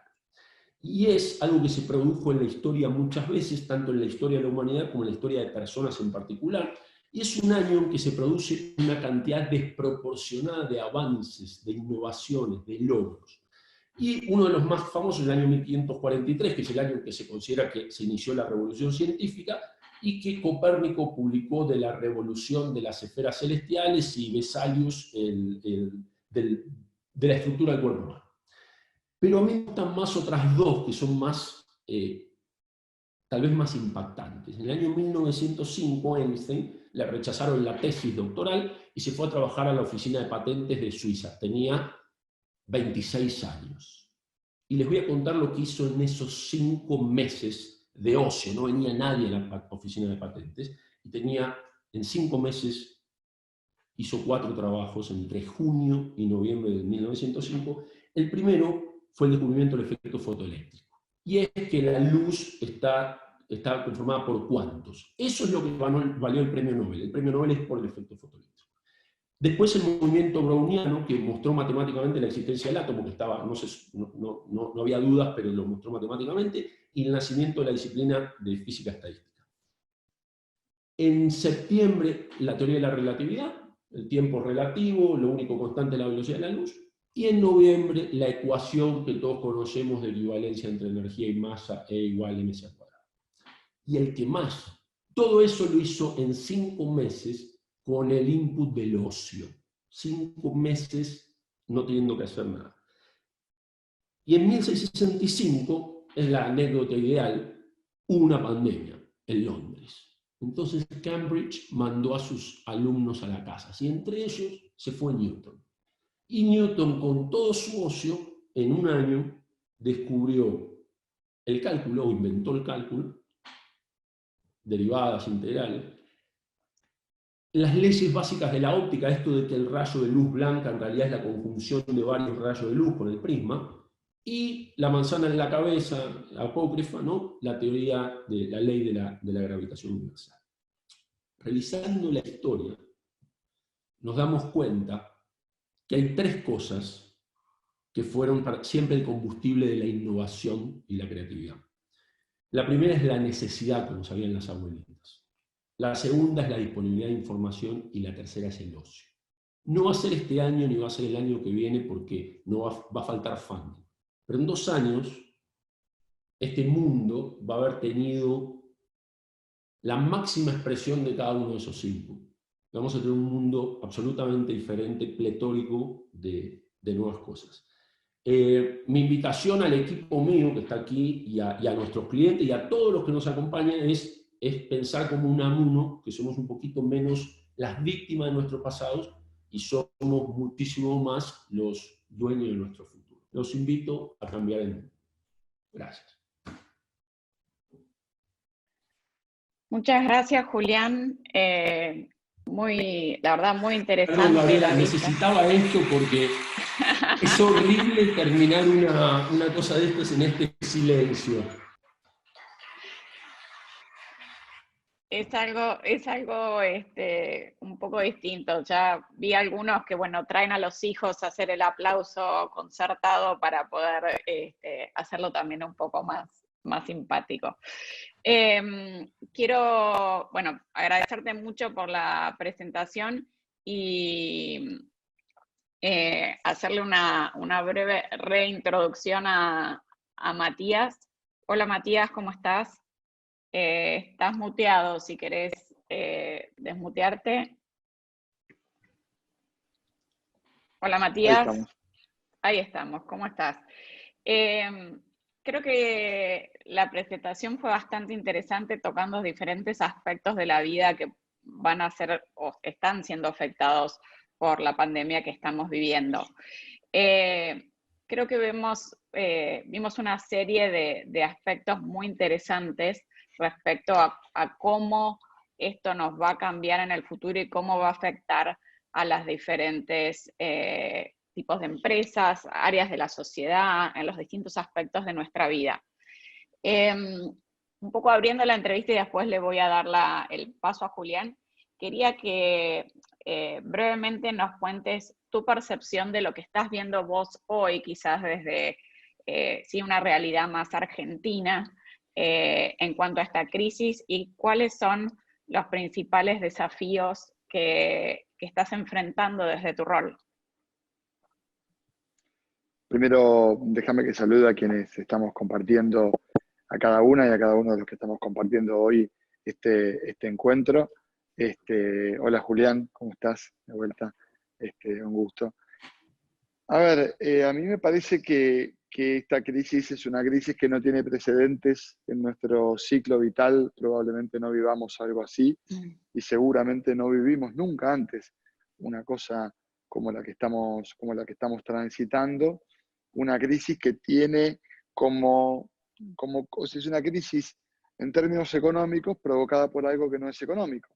Y es algo que se produjo en la historia muchas veces, tanto en la historia de la humanidad como en la historia de personas en particular. Y es un año en que se produce una cantidad desproporcionada de avances, de innovaciones, de logros. Y uno de los más famosos es el año 1543, que es el año en que se considera que se inició la revolución científica, y que Copérnico publicó de la revolución de las esferas celestiales y Vesalius de la estructura del cuerpo humano. Pero a mí me gustan más otras dos que son más, tal vez más impactantes. En el año 1905, Einstein le rechazaron la tesis doctoral y se fue a trabajar a la oficina de patentes de Suiza. Tenía 26 años. Y les voy a contar lo que hizo en esos 5 meses de ocio. No venía nadie a la oficina de patentes. Y en 5 meses, hizo 4 trabajos entre junio y noviembre de 1905. El primero fue el descubrimiento del efecto fotoeléctrico. Y es que la luz está conformada por cuantos. Eso es lo que valió el premio Nobel. El premio Nobel es por el efecto fotoeléctrico. Después el movimiento browniano, que mostró matemáticamente la existencia del átomo, que estaba, no había dudas, pero lo mostró matemáticamente, y el nacimiento de la disciplina de física estadística. En septiembre, la teoría de la relatividad, el tiempo relativo, lo único constante es la velocidad de la luz, y en noviembre la ecuación que todos conocemos de equivalencia entre energía y masa, E igual a mc². Y el que más, todo eso lo hizo en 5 meses con el input del ocio. 5 meses no teniendo que hacer nada. Y en 1665, es la anécdota ideal, hubo una pandemia en Londres. Entonces Cambridge mandó a sus alumnos a la casa, y entre ellos se fue Newton. Y Newton, con todo su ocio, en un año descubrió el cálculo, o inventó el cálculo, derivadas, integrales, las leyes básicas de la óptica, esto de que el rayo de luz blanca en realidad es la conjunción de varios rayos de luz con el prisma, y la manzana en la cabeza, apócrifa, ¿no? La teoría de la ley de la gravitación universal. Revisando la historia, nos damos cuenta que hay 3 cosas que fueron siempre el combustible de la innovación y la creatividad. La primera es la necesidad, como sabían las abuelitas. La segunda es la disponibilidad de información y la tercera es el ocio. No va a ser este año ni va a ser el año que viene porque no va a faltar funding. Pero en 2 años, este mundo va a haber tenido la máxima expresión de cada uno de esos inputs. Vamos a tener un mundo absolutamente diferente, pletórico de nuevas cosas. Mi invitación al equipo mío que está aquí y a nuestros clientes y a todos los que nos acompañan es pensar como un Amuno, que somos un poquito menos las víctimas de nuestros pasados y somos muchísimo más los dueños de nuestro futuro. Los invito a cambiar el mundo. Gracias. Muchas gracias, Julián. La verdad, muy Perdón, interesante Gabriela, la vista. necesitaba esto porque es horrible terminar una cosa de estas en este silencio. Es algo un poco distinto. Ya vi algunos que, bueno, traen a los hijos a hacer el aplauso concertado para poder hacerlo también un poco más simpático. Quiero, bueno, agradecerte mucho por la presentación y hacerle una breve reintroducción a Matías. Hola Matías, ¿cómo estás? Estás muteado, si querés desmutearte. Hola Ahí Matías, estamos. ahí estamos, ¿cómo estás? Creo que la presentación fue bastante interesante, tocando diferentes aspectos de la vida que van a ser o están siendo afectados por la pandemia que estamos viviendo. Creo que vimos una serie de aspectos muy interesantes respecto a cómo esto nos va a cambiar en el futuro y cómo va a afectar a las diferentes tipos de empresas, áreas de la sociedad, en los distintos aspectos de nuestra vida. Un poco abriendo la entrevista y después le voy a dar el paso a Julián, quería que brevemente nos cuentes tu percepción de lo que estás viendo vos hoy, quizás desde una realidad más argentina en cuanto a esta crisis, y cuáles son los principales desafíos que estás enfrentando desde tu rol. Primero, déjame que salude a quienes estamos compartiendo, a cada una y a cada uno de los que estamos compartiendo hoy este encuentro. Hola Julián, ¿cómo estás? De vuelta, un gusto. A ver, a mí me parece que esta crisis es una crisis que no tiene precedentes en nuestro ciclo vital. Probablemente no vivamos algo así y seguramente no vivimos nunca antes una cosa como la que estamos transitando. Una crisis que tiene o sea, es una crisis en términos económicos provocada por algo que no es económico.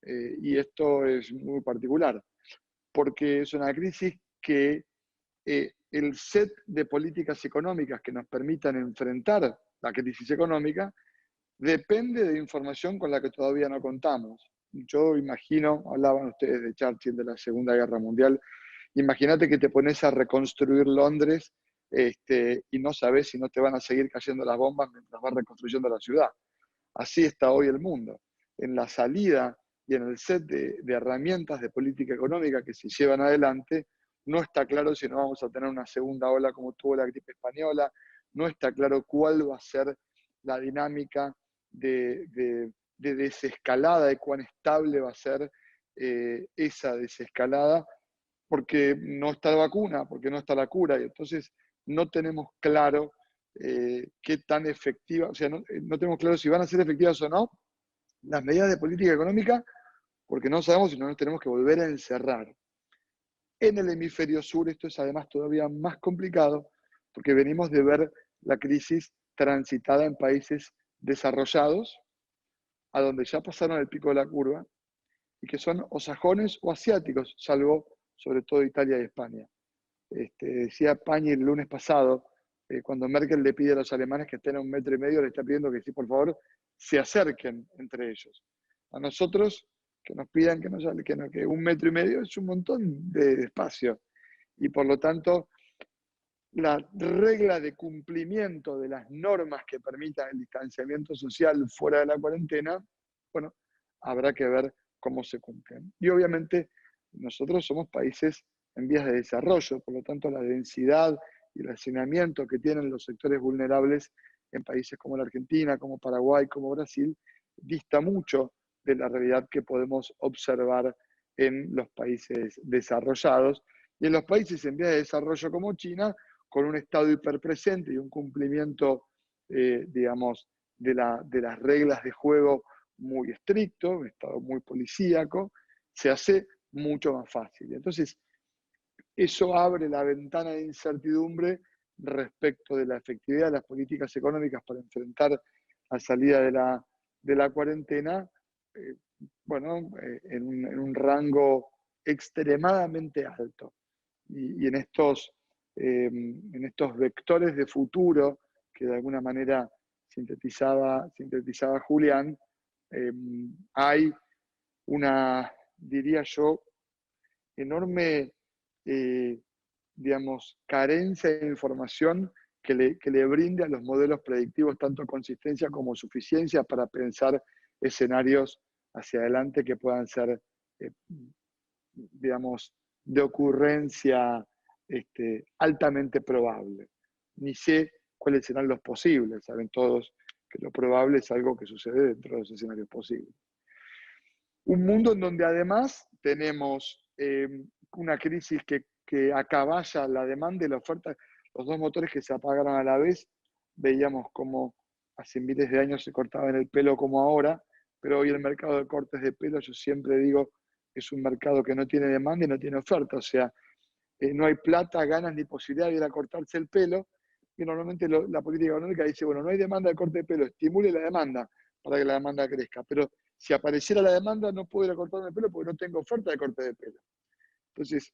Y esto es muy particular, porque es una crisis que el set de políticas económicas que nos permitan enfrentar la crisis económica depende de información con la que todavía no contamos. Yo imagino, hablaban ustedes de Churchill, de la Segunda Guerra Mundial, imagínate que te pones a reconstruir Londres y no sabes si no te van a seguir cayendo las bombas mientras vas reconstruyendo la ciudad. Así está hoy el mundo. En la salida y en el set de herramientas de política económica que se llevan adelante, no está claro si no vamos a tener una segunda ola como tuvo la gripe española, no está claro cuál va a ser la dinámica de desescalada y cuán estable va a ser esa desescalada, porque no está la vacuna, porque no está la cura, y entonces no tenemos claro qué tan efectiva, o sea, no tenemos claro si van a ser efectivas o no las medidas de política económica, porque no sabemos si no nos tenemos que volver a encerrar. En el hemisferio sur esto es además todavía más complicado, porque venimos de ver la crisis transitada en países desarrollados, a donde ya pasaron el pico de la curva, y que son o sajones o asiáticos, salvo sobre todo Italia y España. Decía Pañi el lunes pasado, cuando Merkel le pide a los alemanes que estén a 1,5 metros, le está pidiendo que sí, por favor, se acerquen entre ellos. A nosotros, que nos pidan que 1,5 metros es un montón de espacio. Y por lo tanto, la regla de cumplimiento de las normas que permitan el distanciamiento social fuera de la cuarentena, bueno, habrá que ver cómo se cumplen. Y obviamente nosotros somos países en vías de desarrollo, por lo tanto la densidad y el hacinamiento que tienen los sectores vulnerables en países como la Argentina, como Paraguay, como Brasil, dista mucho de la realidad que podemos observar en los países desarrollados. Y en los países en vías de desarrollo como China, con un Estado hiperpresente y un cumplimiento, digamos, de las reglas de juego muy estricto, un Estado muy policíaco, se hace mucho más fácil. Entonces, eso abre la ventana de incertidumbre respecto de la efectividad de las políticas económicas para enfrentar la salida de la cuarentena, en un rango extremadamente alto. Y en estos vectores de futuro que de alguna manera sintetizaba Julián, hay una, diría yo, enorme, carencia de información que le brinde a los modelos predictivos tanto consistencia como suficiencia para pensar escenarios hacia adelante que puedan ser, de ocurrencia altamente probable. Ni sé cuáles serán los posibles. Saben todos que lo probable es algo que sucede dentro de los escenarios posibles. Un mundo en donde además tenemos una crisis que acaballa la demanda y la oferta, los dos motores que se apagaron a la vez. Veíamos cómo hace miles de años se cortaban el pelo como ahora, pero hoy el mercado de cortes de pelo, yo siempre digo, es un mercado que no tiene demanda y no tiene oferta. O sea, no hay plata, ganas ni posibilidad de ir a cortarse el pelo. Y normalmente la política económica dice, bueno, no hay demanda de corte de pelo, estimule la demanda para que la demanda crezca. Pero si apareciera la demanda, no puedo ir a cortarme el pelo porque no tengo oferta de corte de pelo. Entonces,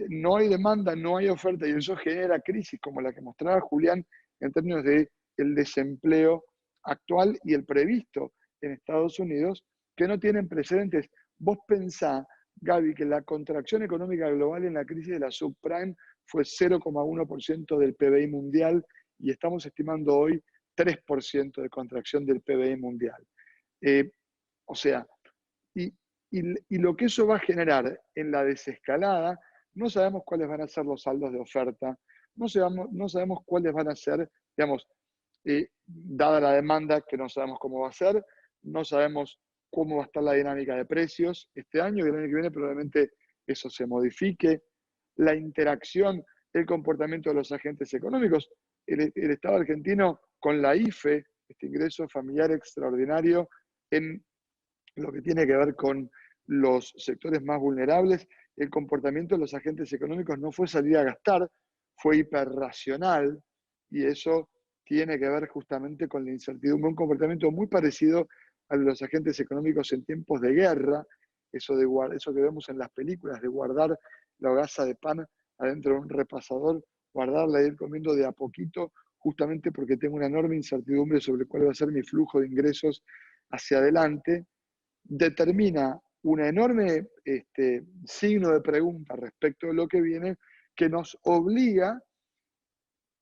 no hay demanda, no hay oferta, y eso genera crisis como la que mostraba Julián en términos de el desempleo actual y el previsto en Estados Unidos, que no tienen precedentes. Vos pensá, Gaby, que la contracción económica global en la crisis de la subprime fue 0,1% del PBI mundial y estamos estimando hoy 3% de contracción del PBI mundial. O sea, y lo que eso va a generar en la desescalada, no sabemos cuáles van a ser los saldos de oferta, no sabemos cuáles van a ser, dada la demanda, que no sabemos cómo va a ser, no sabemos cómo va a estar la dinámica de precios este año y el año que viene probablemente eso se modifique. La interacción, el comportamiento de los agentes económicos, el Estado argentino con la IFE, este ingreso familiar extraordinario, en lo que tiene que ver con los sectores más vulnerables, el comportamiento de los agentes económicos no fue salir a gastar, fue hiperracional, y eso tiene que ver justamente con la incertidumbre, un comportamiento muy parecido a los agentes económicos en tiempos de guerra, eso que vemos en las películas, de guardar la hogaza de pan adentro de un repasador, guardarla e ir comiendo de a poquito, justamente porque tengo una enorme incertidumbre sobre cuál va a ser mi flujo de ingresos hacia adelante, determina un enorme signo de pregunta respecto de lo que viene, que nos obliga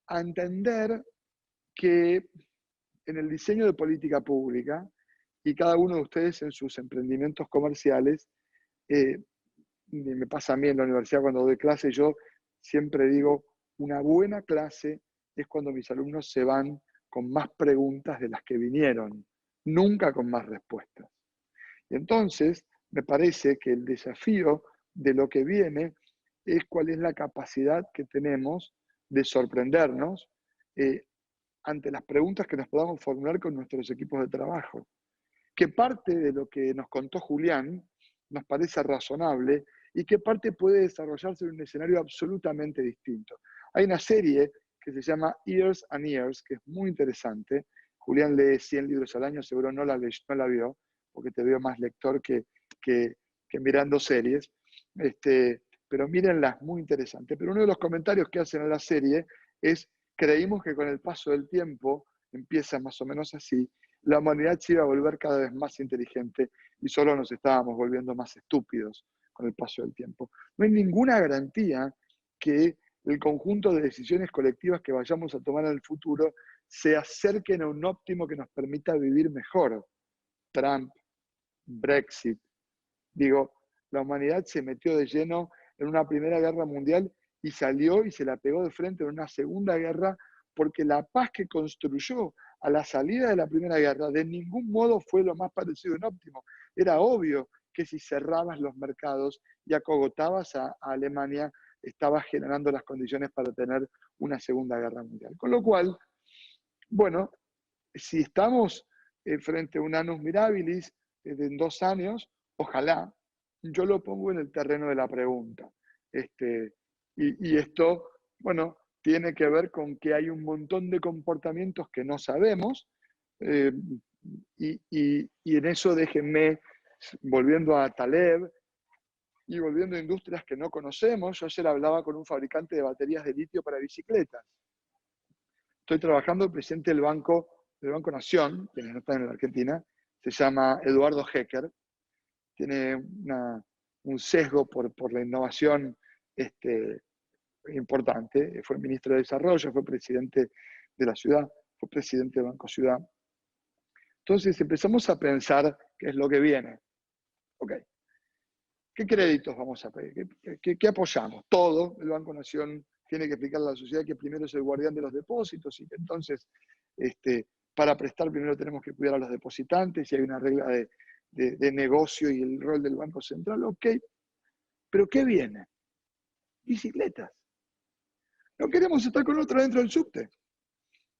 a entender que en el diseño de política pública, y cada uno de ustedes en sus emprendimientos comerciales, me pasa a mí en la universidad cuando doy clase, yo siempre digo, una buena clase es cuando mis alumnos se van con más preguntas de las que vinieron, nunca con más respuestas. Y entonces, me parece que el desafío de lo que viene es cuál es la capacidad que tenemos de sorprendernos ante las preguntas que nos podamos formular con nuestros equipos de trabajo. ¿Qué parte de lo que nos contó Julián nos parece razonable y qué parte puede desarrollarse en un escenario absolutamente distinto? Hay una serie que se llama Years and Years, que es muy interesante. Julián lee 100 libros al año, seguro no la vio, porque te veo más lector que mirando series. Pero mírenla, es muy interesante. Pero uno de los comentarios que hacen en la serie es, creímos que con el paso del tiempo, empieza más o menos así, la humanidad se iba a volver cada vez más inteligente y solo nos estábamos volviendo más estúpidos con el paso del tiempo. No hay ninguna garantía que el conjunto de decisiones colectivas que vayamos a tomar en el futuro se acerquen a un óptimo que nos permita vivir mejor. Trump, Brexit. Digo, la humanidad se metió de lleno en una primera guerra mundial y salió y se la pegó de frente en una segunda guerra porque la paz que construyó a la salida de la primera guerra de ningún modo fue lo más parecido a un óptimo. Era obvio que si cerrabas los mercados y acogotabas a Alemania, estabas generando las condiciones para tener una segunda guerra mundial. Con lo cual, bueno, si estamos frente a un annus mirabilis en 2 años, ojalá, yo lo pongo en el terreno de la pregunta. Y esto, bueno, tiene que ver con que hay un montón de comportamientos que no sabemos, Y en eso déjenme, volviendo a Taleb y volviendo a industrias que no conocemos, yo ayer hablaba con un fabricante de baterías de litio para bicicletas. Estoy trabajando, el presidente del Banco Nación, quienes no están en la Argentina, se llama Eduardo Hecker, tiene un sesgo por la innovación importante, fue ministro de Desarrollo, fue presidente de la ciudad, fue presidente del Banco Ciudad. Entonces empezamos a pensar qué es lo que viene. Ok, ¿qué créditos vamos a pedir? ¿Qué apoyamos? Todo, el Banco Nación tiene que explicarle a la sociedad que primero es el guardián de los depósitos y que entonces para prestar primero tenemos que cuidar a los depositantes y hay una regla de negocio y el rol del Banco Central. Ok, pero ¿qué viene? Bicicletas. No queremos estar con otro dentro del subte.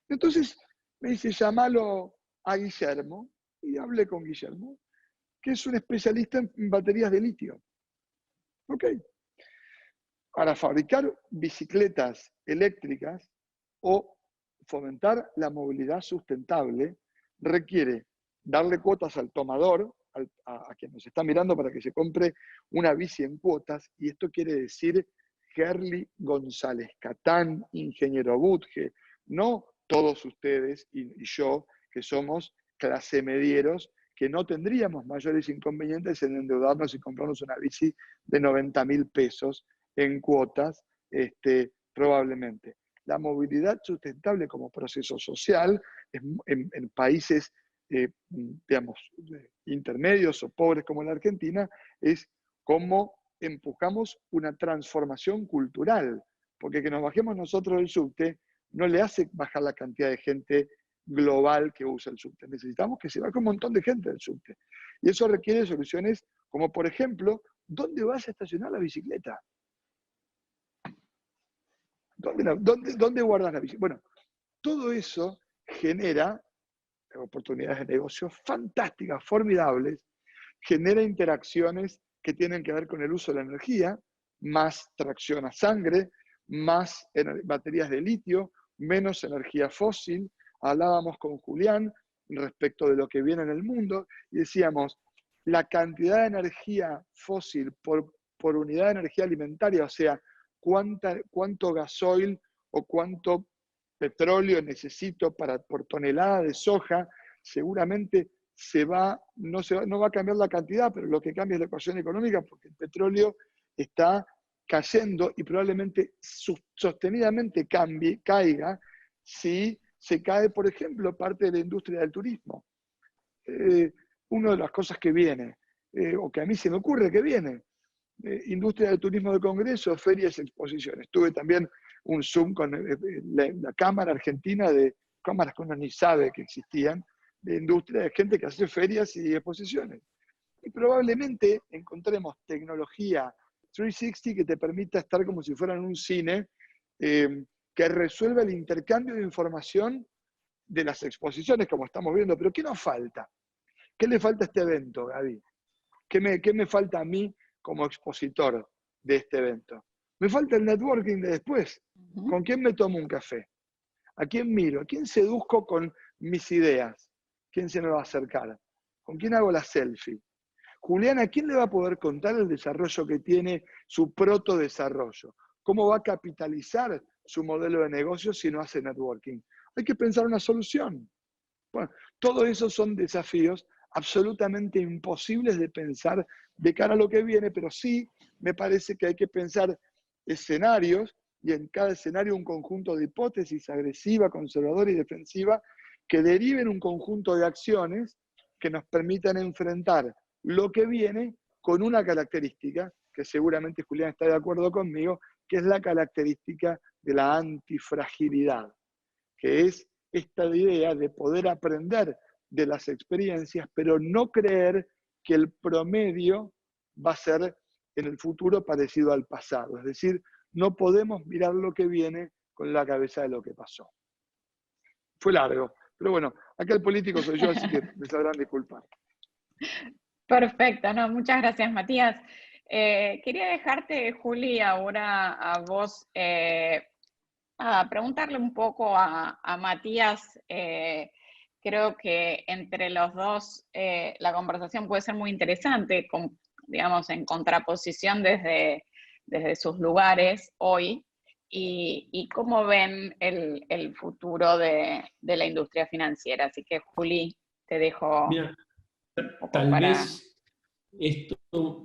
Entonces me dice, llámalo a Guillermo, y hablé con Guillermo, que es un especialista en baterías de litio. Ok. Para fabricar bicicletas eléctricas o fomentar la movilidad sustentable, requiere darle cuotas al tomador, a quien nos está mirando para que se compre una bici en cuotas, y esto quiere decir Gerli González Catán, ingeniero Budge, no todos ustedes y yo, que somos clase medieros, que no tendríamos mayores inconvenientes en endeudarnos y comprarnos una bici de 90.000 pesos en cuotas, probablemente. La movilidad sustentable como proceso social en países, digamos, intermedios o pobres como la Argentina, es cómo empujamos una transformación cultural, porque que nos bajemos nosotros del subte no le hace bajar la cantidad de gente global que usa el subte. Necesitamos que se baje un montón de gente del subte. Y eso requiere soluciones como, por ejemplo, ¿dónde vas a estacionar la bicicleta? ¿Dónde guardas la bicicleta? Bueno, todo eso genera oportunidades de negocio fantásticas, formidables, genera interacciones que tienen que ver con el uso de la energía, más tracción a sangre, más baterías de litio, menos energía fósil. Hablábamos con Julián respecto de lo que viene en el mundo y decíamos, la cantidad de energía fósil por unidad de energía alimentaria, o sea, cuánto gasoil o cuánto petróleo necesito por tonelada de soja, seguramente no va a cambiar la cantidad, pero lo que cambia es la ecuación económica, porque el petróleo está cayendo y probablemente sostenidamente caiga si se cae, por ejemplo, parte de la industria del turismo. Una de las cosas que viene, o que a mí se me ocurre que viene, industria del turismo de congresos, ferias, exposiciones. Tuve también un Zoom con la Cámara Argentina de cámaras que uno ni sabe que existían, de industria, de gente que hace ferias y exposiciones. Y probablemente encontremos tecnología 360 que te permita estar como si fuera en un cine, que resuelva el intercambio de información de las exposiciones, como estamos viendo. Pero ¿qué nos falta? ¿Qué le falta a este evento, Gaby? ¿Qué me falta a mí como expositor de este evento? Me falta el networking de después. ¿Con quién me tomo un café? ¿A quién miro? ¿A quién seduzco con mis ideas? ¿Quién se me va a acercar? ¿Con quién hago la selfie? Julián, ¿a quién le va a poder contar el desarrollo que tiene, su proto-desarrollo? ¿Cómo va a capitalizar su modelo de negocio si no hace networking? Hay que pensar una solución. Bueno, todo eso son desafíos absolutamente imposibles de pensar de cara a lo que viene, pero sí me parece que hay que pensar escenarios y en cada escenario un conjunto de hipótesis agresiva, conservadora y defensiva que deriven un conjunto de acciones que nos permitan enfrentar lo que viene con una característica, que seguramente Julián está de acuerdo conmigo, que es la característica de la antifragilidad, que es esta idea de poder aprender de las experiencias, pero no creer que el promedio va a ser en el futuro parecido al pasado. Es decir, no podemos mirar lo que viene con la cabeza de lo que pasó. Fue largo, pero bueno, acá el político soy yo, así que me sabrán disculpar. Perfecto, no, muchas gracias, Matías. Quería dejarte, Juli, ahora a vos, a preguntarle un poco a Matías creo que entre los dos la conversación puede ser muy interesante, digamos, en contraposición desde sus lugares hoy, y cómo ven el futuro de la industria financiera. Así que, Juli, te dejo Mira, un poco tal para... vez esto,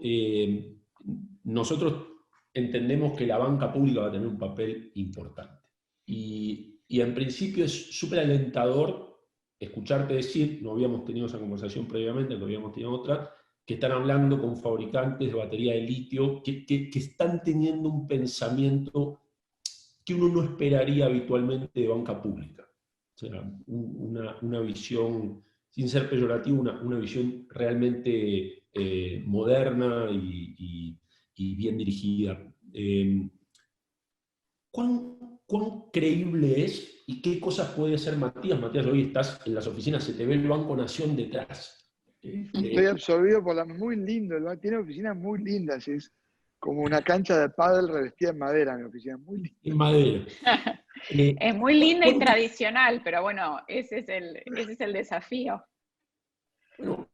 nosotros entendemos que la banca pública va a tener un papel importante. Y en principio es súper alentador escucharte decir, no habíamos tenido esa conversación previamente, no habíamos tenido otra, que están hablando con fabricantes de batería de litio, que están teniendo un pensamiento que uno no esperaría habitualmente de banca pública. O sea, una visión, sin ser peyorativo, una visión realmente moderna y bien dirigida. ¿Cuán creíble es y qué cosas puede hacer Matías? Matías, hoy estás en las oficinas, se te ve el Banco Nación detrás. Estoy absorbido por muy lindo, tiene oficinas muy lindas, es como una cancha de pádel revestida en madera, mi oficina, muy linda. En madera. Es muy linda y tradicional, pero bueno, ese es el desafío.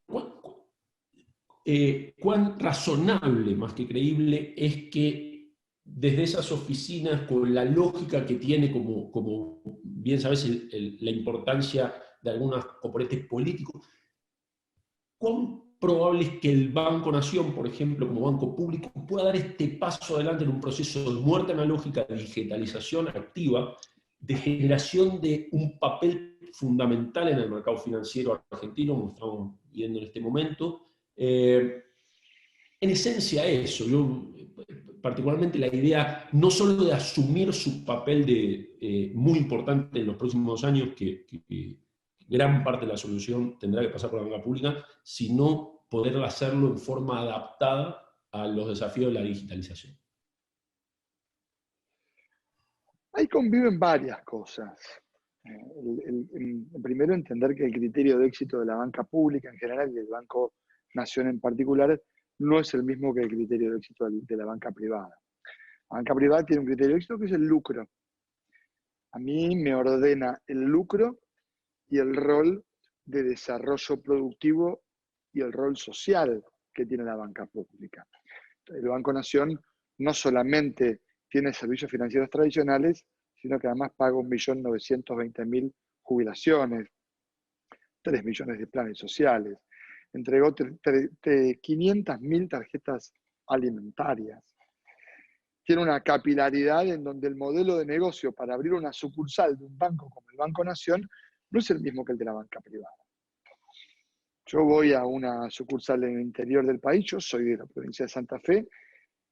Bueno, ¿cuán razonable, más que creíble, es que desde esas oficinas, con la lógica que tiene, como bien sabes, la importancia de algunos componentes políticos, cuán probable es que el Banco Nación, por ejemplo, como banco público, pueda dar este paso adelante en un proceso de muerte analógica, de digitalización activa, de generación de un papel fundamental en el mercado financiero argentino, como estamos viendo en este momento? En esencia eso, yo particularmente la idea no solo de asumir su papel muy importante en los próximos años, que gran parte de la solución tendrá que pasar por la banca pública, sino poder hacerlo en forma adaptada a los desafíos de la digitalización. Ahí conviven varias cosas. Primero, entender que el criterio de éxito de la banca pública en general y del Banco Nación en particular no es el mismo que el criterio de éxito de la banca privada. La banca privada tiene un criterio de éxito que es el lucro. A mí me ordena el lucro y el rol de desarrollo productivo y el rol social que tiene la banca pública. El Banco Nación no solamente tiene servicios financieros tradicionales, sino que además paga 1.920.000 jubilaciones, 3 millones de planes sociales, entregó 500.000 tarjetas alimentarias. Tiene una capilaridad en donde el modelo de negocio para abrir una sucursal de un banco como el Banco Nación no es el mismo que el de la banca privada. Yo voy a una sucursal en el interior del país, yo soy de la provincia de Santa Fe,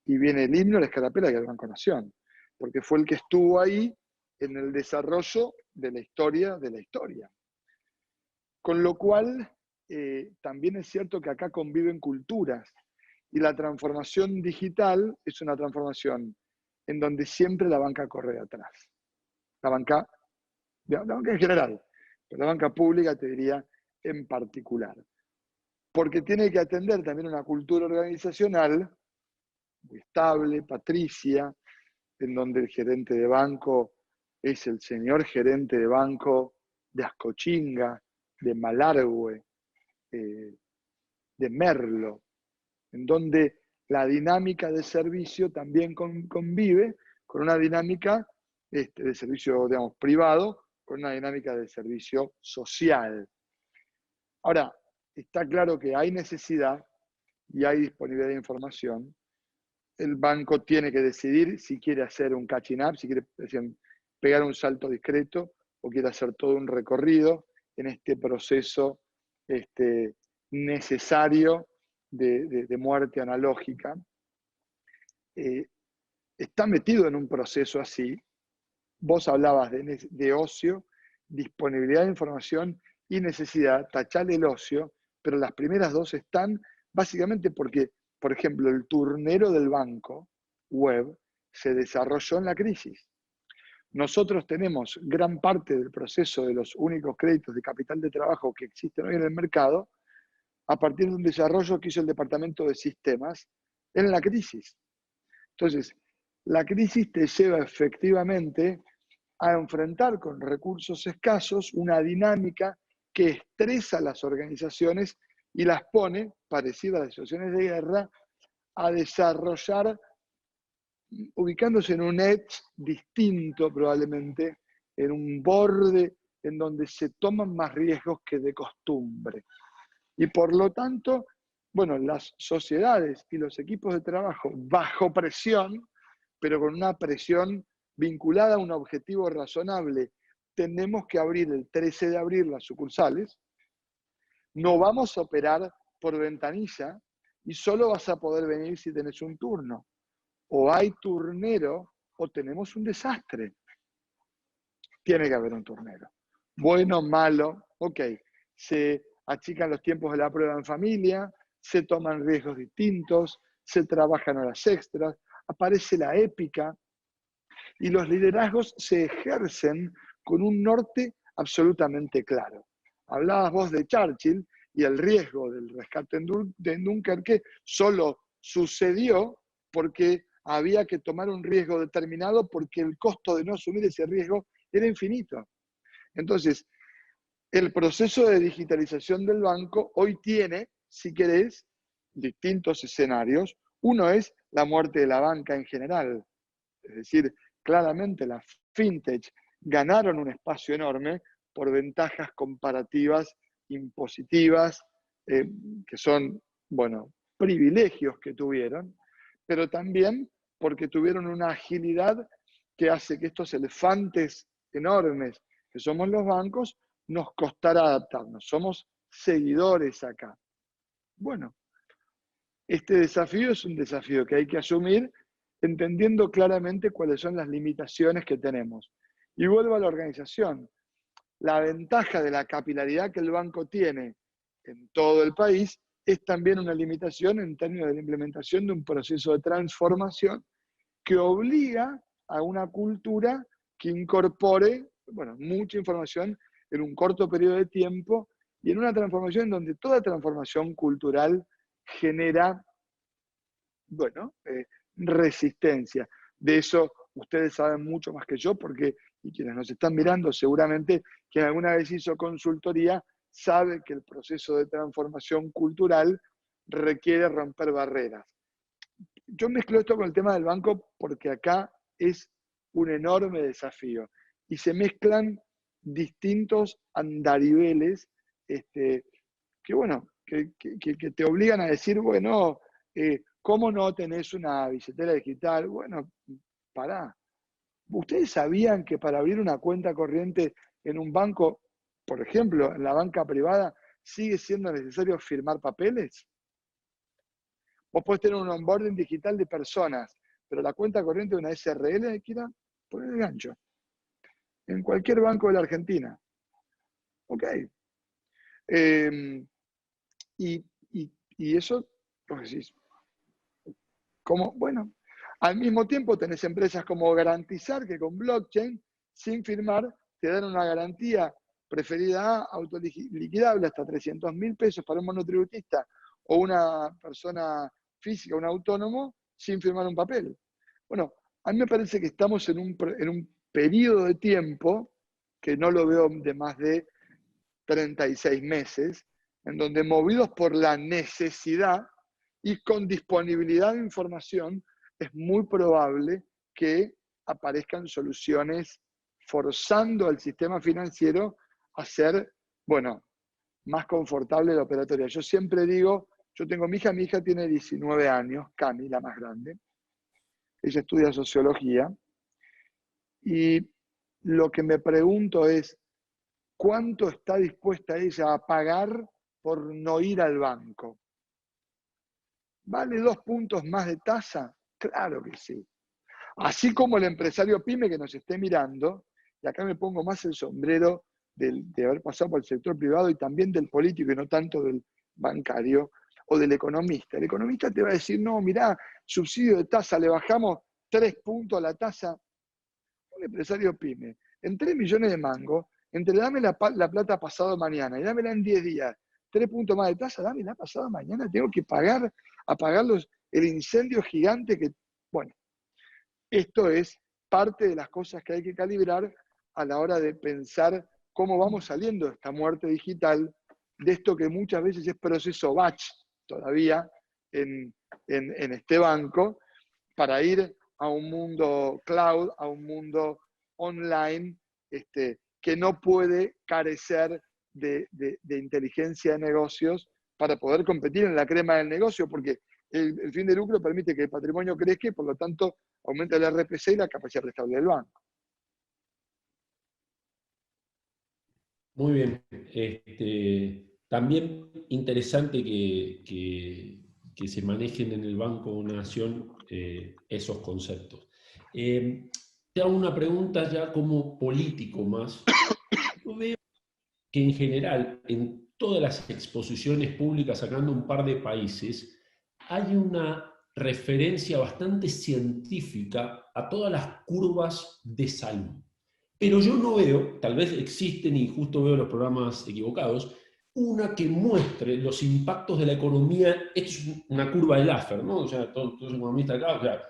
y viene el himno, la escarapela y el Banco Nación, porque fue el que estuvo ahí en el desarrollo de la historia. Con lo cual, también es cierto que acá conviven culturas, y la transformación digital es una transformación en donde siempre la banca corre de atrás. La banca en general, pero la banca pública, te diría, en particular. Porque tiene que atender también una cultura organizacional muy estable, patricia, en donde el gerente de banco es el señor gerente de banco de Ascochinga, de Malargüe, de Merlo, en donde la dinámica de servicio también convive con una dinámica de servicio, digamos, privado, con una dinámica de servicio social. Ahora, está claro que hay necesidad y hay disponibilidad de información. El banco tiene que decidir si quiere hacer un catching up, si quiere pegar un salto discreto o quiere hacer todo un recorrido en este proceso necesario de muerte analógica. Está metido en un proceso así. Vos hablabas de ocio, disponibilidad de información y necesidad. Tachale el ocio, pero las primeras dos están básicamente porque, por ejemplo, el turnero del banco web se desarrolló en la crisis. Nosotros tenemos gran parte del proceso de los únicos créditos de capital de trabajo que existen hoy en el mercado a partir de un desarrollo que hizo el Departamento de Sistemas en la crisis. Entonces, la crisis te lleva efectivamente a enfrentar con recursos escasos una dinámica que estresa a las organizaciones y las pone, parecido a las situaciones de guerra, a desarrollar, ubicándose en un edge distinto probablemente, en un borde en donde se toman más riesgos que de costumbre. Y por lo tanto, bueno, las sociedades y los equipos de trabajo bajo presión, pero con una presión vinculada a un objetivo razonable, tenemos que abrir el 13 de abril las sucursales, no vamos a operar por ventanilla y solo vas a poder venir si tenés un turno. O hay turnero o tenemos un desastre. Tiene que haber un turnero. Bueno, malo, ok. Se achican los tiempos de la prueba en familia, se toman riesgos distintos, se trabajan horas extras, aparece la épica y los liderazgos se ejercen con un norte absolutamente claro. Hablabas vos de Churchill y el riesgo del rescate de Dunkerque solo sucedió porque había que tomar un riesgo determinado porque el costo de no asumir ese riesgo era infinito. Entonces, el proceso de digitalización del banco hoy tiene, si querés, distintos escenarios. Uno es la muerte de la banca en general. Es decir, claramente las fintech ganaron un espacio enorme por ventajas comparativas impositivas, que son, bueno, privilegios que tuvieron, pero también porque tuvieron una agilidad que hace que estos elefantes enormes que somos los bancos, nos costará adaptarnos. Somos seguidores acá. Bueno, este desafío es un desafío que hay que asumir entendiendo claramente cuáles son las limitaciones que tenemos. Y vuelvo a la organización. La ventaja de la capilaridad que el banco tiene en todo el país es también una limitación en términos de la implementación de un proceso de transformación que obliga a una cultura que incorpore, bueno, mucha información en un corto periodo de tiempo y en una transformación en donde toda transformación cultural genera, bueno, resistencia. De eso ustedes saben mucho más que yo, porque, y quienes nos están mirando seguramente, quien alguna vez hizo consultoría, sabe que el proceso de transformación cultural requiere romper barreras. Yo mezclo esto con el tema del banco porque acá es un enorme desafío y se mezclan distintos andariveles que, bueno, que te obligan a decir, bueno, ¿cómo no tenés una billetera digital? Bueno, pará. ¿Ustedes sabían que para abrir una cuenta corriente en un banco, por ejemplo, en la banca privada, sigue siendo necesario firmar papeles? Vos podés tener un onboarding digital de personas, pero la cuenta corriente de una SRL hay que ir a poner el gancho. En cualquier banco de la Argentina. Ok. Y eso, pues decís, ¿cómo? Bueno, al mismo tiempo tenés empresas como Garantizar, que con blockchain, sin firmar, te dan una garantía preferida A, autoliquidable hasta 300.000 pesos para un monotributista o una persona física, un autónomo, sin firmar un papel. Bueno, a mí me parece que estamos en un periodo de tiempo, que no lo veo de más de 36 meses, en donde movidos por la necesidad y con disponibilidad de información, es muy probable que aparezcan soluciones forzando al sistema financiero a ser, bueno, más confortable la operatoria. Yo siempre digo, yo tengo mi hija tiene 19 años, Cami, la más grande. Ella estudia sociología. Y lo que me pregunto es, ¿cuánto está dispuesta ella a pagar por no ir al banco? ¿Vale 2 puntos más de tasa? Claro que sí. Así como el empresario pyme que nos esté mirando, y acá me pongo más el sombrero de haber pasado por el sector privado y también del político y no tanto del bancario o del economista. El economista te va a decir, no, mirá, subsidio de tasa, le bajamos 3 puntos a la tasa. Un empresario pyme, en 3 millones de mangos, entre dame la plata pasado mañana y dámela en 10 días, 3 puntos más de tasa, dámela pasado mañana, tengo que apagar el incendio gigante que, bueno, esto es parte de las cosas que hay que calibrar a la hora de pensar cómo vamos saliendo de esta muerte digital, de esto que muchas veces es proceso batch todavía en este banco, para ir a un mundo cloud, a un mundo online, que no puede carecer de inteligencia de negocios para poder competir en la crema del negocio, porque el fin de lucro permite que el patrimonio crezca y por lo tanto aumenta el RPC y la capacidad restable del banco. Muy bien. También interesante que se manejen en el Banco de una Nación esos conceptos. Te hago una pregunta ya como político más. Yo veo que en general, en todas las exposiciones públicas, sacando un par de países, hay una referencia bastante científica a todas las curvas de salud. Pero yo no veo, tal vez existen y justo veo los programas equivocados, una que muestre los impactos de la economía. Esto es una curva de Laffer, ¿no? O sea, todos los economistas acá, o sea,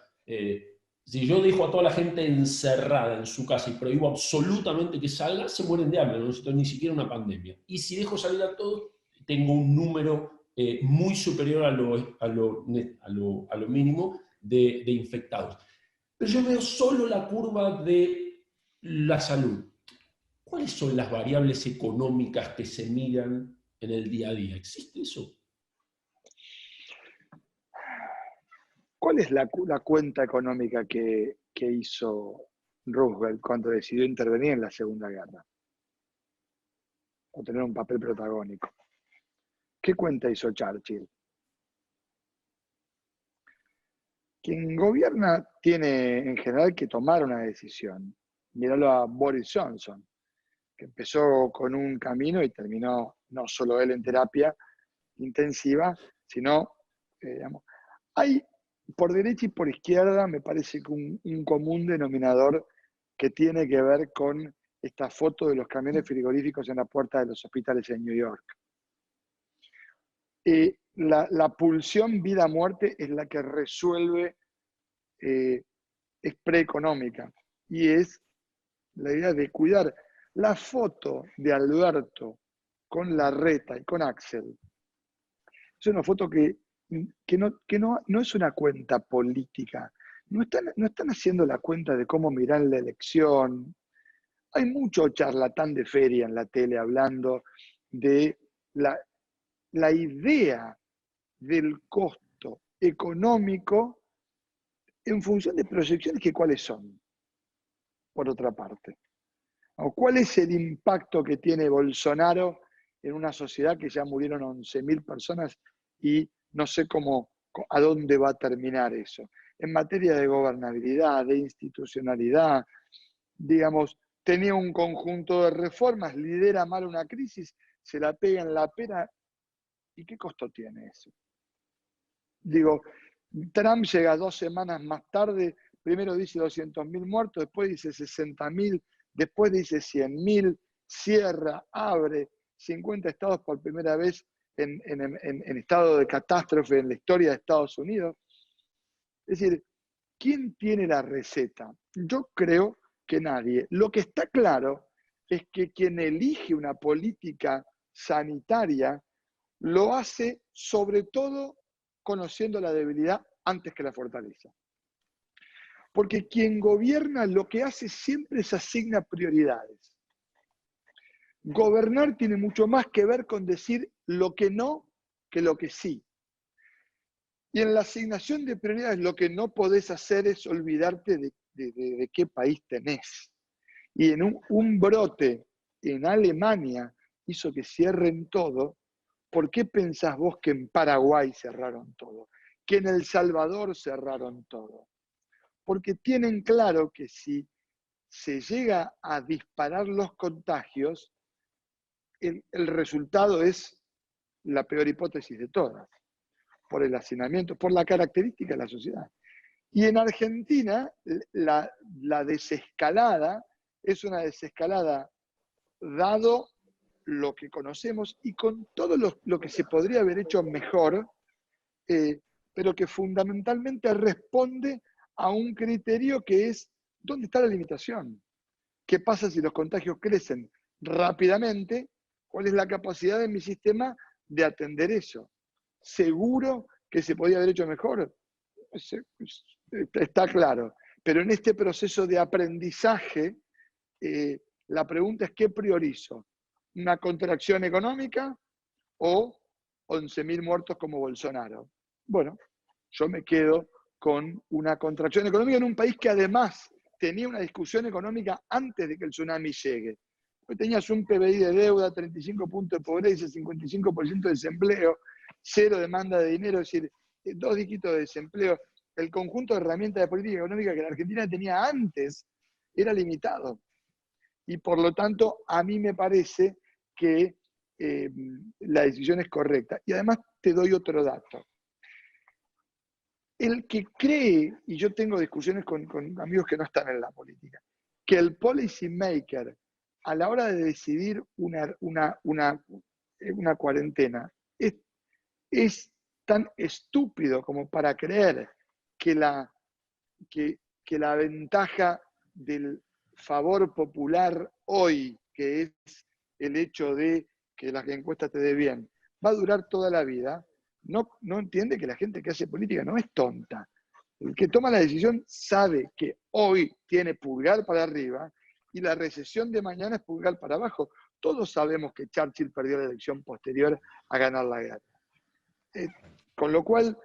si yo dejo a toda la gente encerrada en su casa y prohíbo absolutamente que salga, se mueren de hambre, no necesito ni siquiera una pandemia. Y si dejo salir a todos, tengo un número muy superior a lo mínimo de infectados. Pero yo veo solo la curva de la salud. ¿Cuáles son las variables económicas que se miran en el día a día? ¿Existe eso? ¿Cuál es la cuenta económica que hizo Roosevelt cuando decidió intervenir en la Segunda Guerra? O tener un papel protagónico. ¿Qué cuenta hizo Churchill? Quien gobierna tiene en general que tomar una decisión. Míralo a Boris Johnson, que empezó con un camino y terminó no solo él en terapia intensiva, sino, digamos, hay por derecha y por izquierda, me parece que un común denominador que tiene que ver con esta foto de los camiones frigoríficos en la puerta de los hospitales en New York. La pulsión vida-muerte es la que resuelve, es preeconómica, y es la idea de cuidar. La foto de Alberto con Larreta y con Axel es una foto que no es una cuenta política. No están haciendo la cuenta de cómo mirar la elección. Hay mucho charlatán de feria en la tele hablando de la idea del costo económico en función de proyecciones que cuáles son, por otra parte. ¿O cuál es el impacto que tiene Bolsonaro en una sociedad que ya murieron 11.000 personas y no sé a dónde va a terminar eso? En materia de gobernabilidad, de institucionalidad, digamos, tenía un conjunto de reformas, lidera mal una crisis, se la pega en la pera. ¿Y qué costo tiene eso? Digo, Trump llega 2 semanas más tarde, primero dice 200.000 muertos, después dice 60.000, después dice 100.000, cierra, abre 50 estados por primera vez en estado de catástrofe en la historia de Estados Unidos. Es decir, ¿quién tiene la receta? Yo creo que nadie. Lo que está claro es que quien elige una política sanitaria lo hace sobre todo conociendo la debilidad antes que la fortaleza. Porque quien gobierna lo que hace siempre es asigna prioridades. Gobernar tiene mucho más que ver con decir lo que no que lo que sí. Y en la asignación de prioridades lo que no podés hacer es olvidarte de qué país tenés. Y en un brote en Alemania hizo que cierren todo. ¿Por qué pensás vos que en Paraguay cerraron todo? Que en El Salvador cerraron todo. Porque tienen claro que si se llega a disparar los contagios, el resultado es la peor hipótesis de todas, por el hacinamiento, por la característica de la sociedad. Y en Argentina, la desescalada es una desescalada dado lo que conocemos y con todo lo que se podría haber hecho mejor, pero que fundamentalmente responde a un criterio que es ¿dónde está la limitación? ¿Qué pasa si los contagios crecen? rápidamente cuál es la capacidad de mi sistema de atender eso. Seguro que se podía haber hecho mejor, está claro, pero en este proceso de aprendizaje, la pregunta es: ¿qué priorizo? ¿Una contracción económica o 11.000 muertos como Bolsonaro? Bueno, yo me quedo con una contracción económica en un país que además tenía una discusión económica antes de que el tsunami llegue. Hoy tenías un PBI de deuda, 35 puntos de pobreza, 55% de desempleo, cero demanda de dinero, es decir, 2 dígitos de desempleo. El conjunto de herramientas de política económica que la Argentina tenía antes era limitado. Y por lo tanto, a mí me parece que la decisión es correcta. Y además te doy otro dato. El que cree, y yo tengo discusiones con amigos que no están en la política, que el policy maker a la hora de decidir una cuarentena es tan estúpido como para creer que la ventaja del favor popular hoy, que es el hecho de que las encuestas te dé bien, va a durar toda la vida, no entiende que la gente que hace política no es tonta. El que toma la decisión sabe que hoy tiene pulgar para arriba y la recesión de mañana es pulgar para abajo. Todos sabemos que Churchill perdió la elección posterior a ganar la guerra. Con lo cual,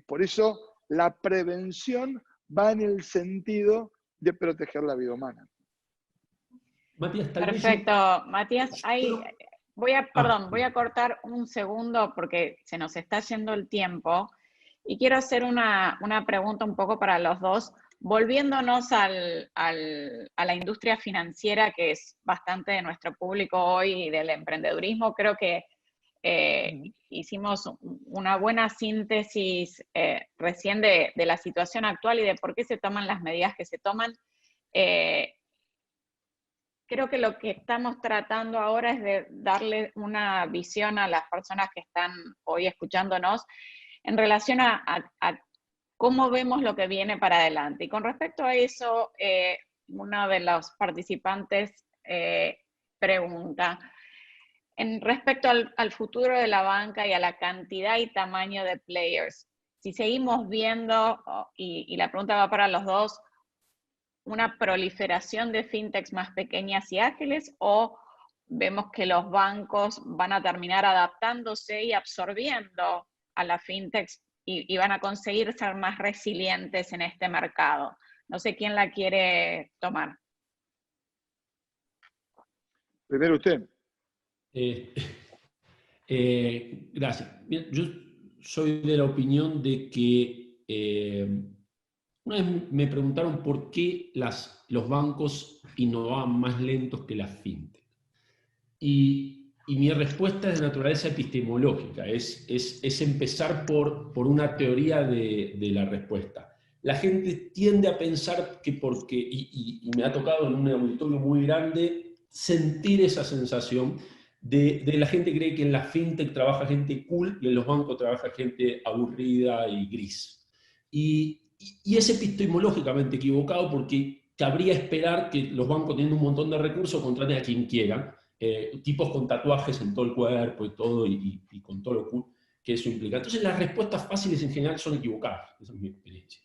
por eso la prevención va en el sentido de proteger la vida humana. Matías, perfecto, Matías, voy a cortar un segundo porque se nos está yendo el tiempo y quiero hacer una pregunta un poco para los dos, volviéndonos a la industria financiera, que es bastante de nuestro público hoy, y del emprendedurismo. Creo que hicimos una buena síntesis recién de la situación actual y de por qué se toman las medidas que se toman. Creo que lo que estamos tratando ahora es de darle una visión a las personas que están hoy escuchándonos en relación a cómo vemos lo que viene para adelante. Y con respecto a eso, uno de los participantes pregunta, en respecto al futuro de la banca y a la cantidad y tamaño de players, si seguimos viendo, y la pregunta va para los dos, una proliferación de fintechs más pequeñas y ágiles, o vemos que los bancos van a terminar adaptándose y absorbiendo a las fintechs y van a conseguir ser más resilientes en este mercado. No sé quién la quiere tomar. Primero usted. Gracias. Yo soy de la opinión de que una vez me preguntaron por qué los bancos innovaban más lentos que las fintech. Y mi respuesta es de naturaleza epistemológica, es empezar por una teoría de la respuesta. La gente tiende a pensar que porque, y me ha tocado en un auditorio muy grande sentir esa sensación de la gente cree que en la fintech trabaja gente cool y en los bancos trabaja gente aburrida y gris. Y es epistemológicamente equivocado porque cabría esperar que los bancos, teniendo un montón de recursos, contraten a quien quieran, tipos con tatuajes en todo el cuerpo y todo, y con todo lo cool que eso implica. Entonces las respuestas fáciles en general son equivocadas, esa es mi experiencia.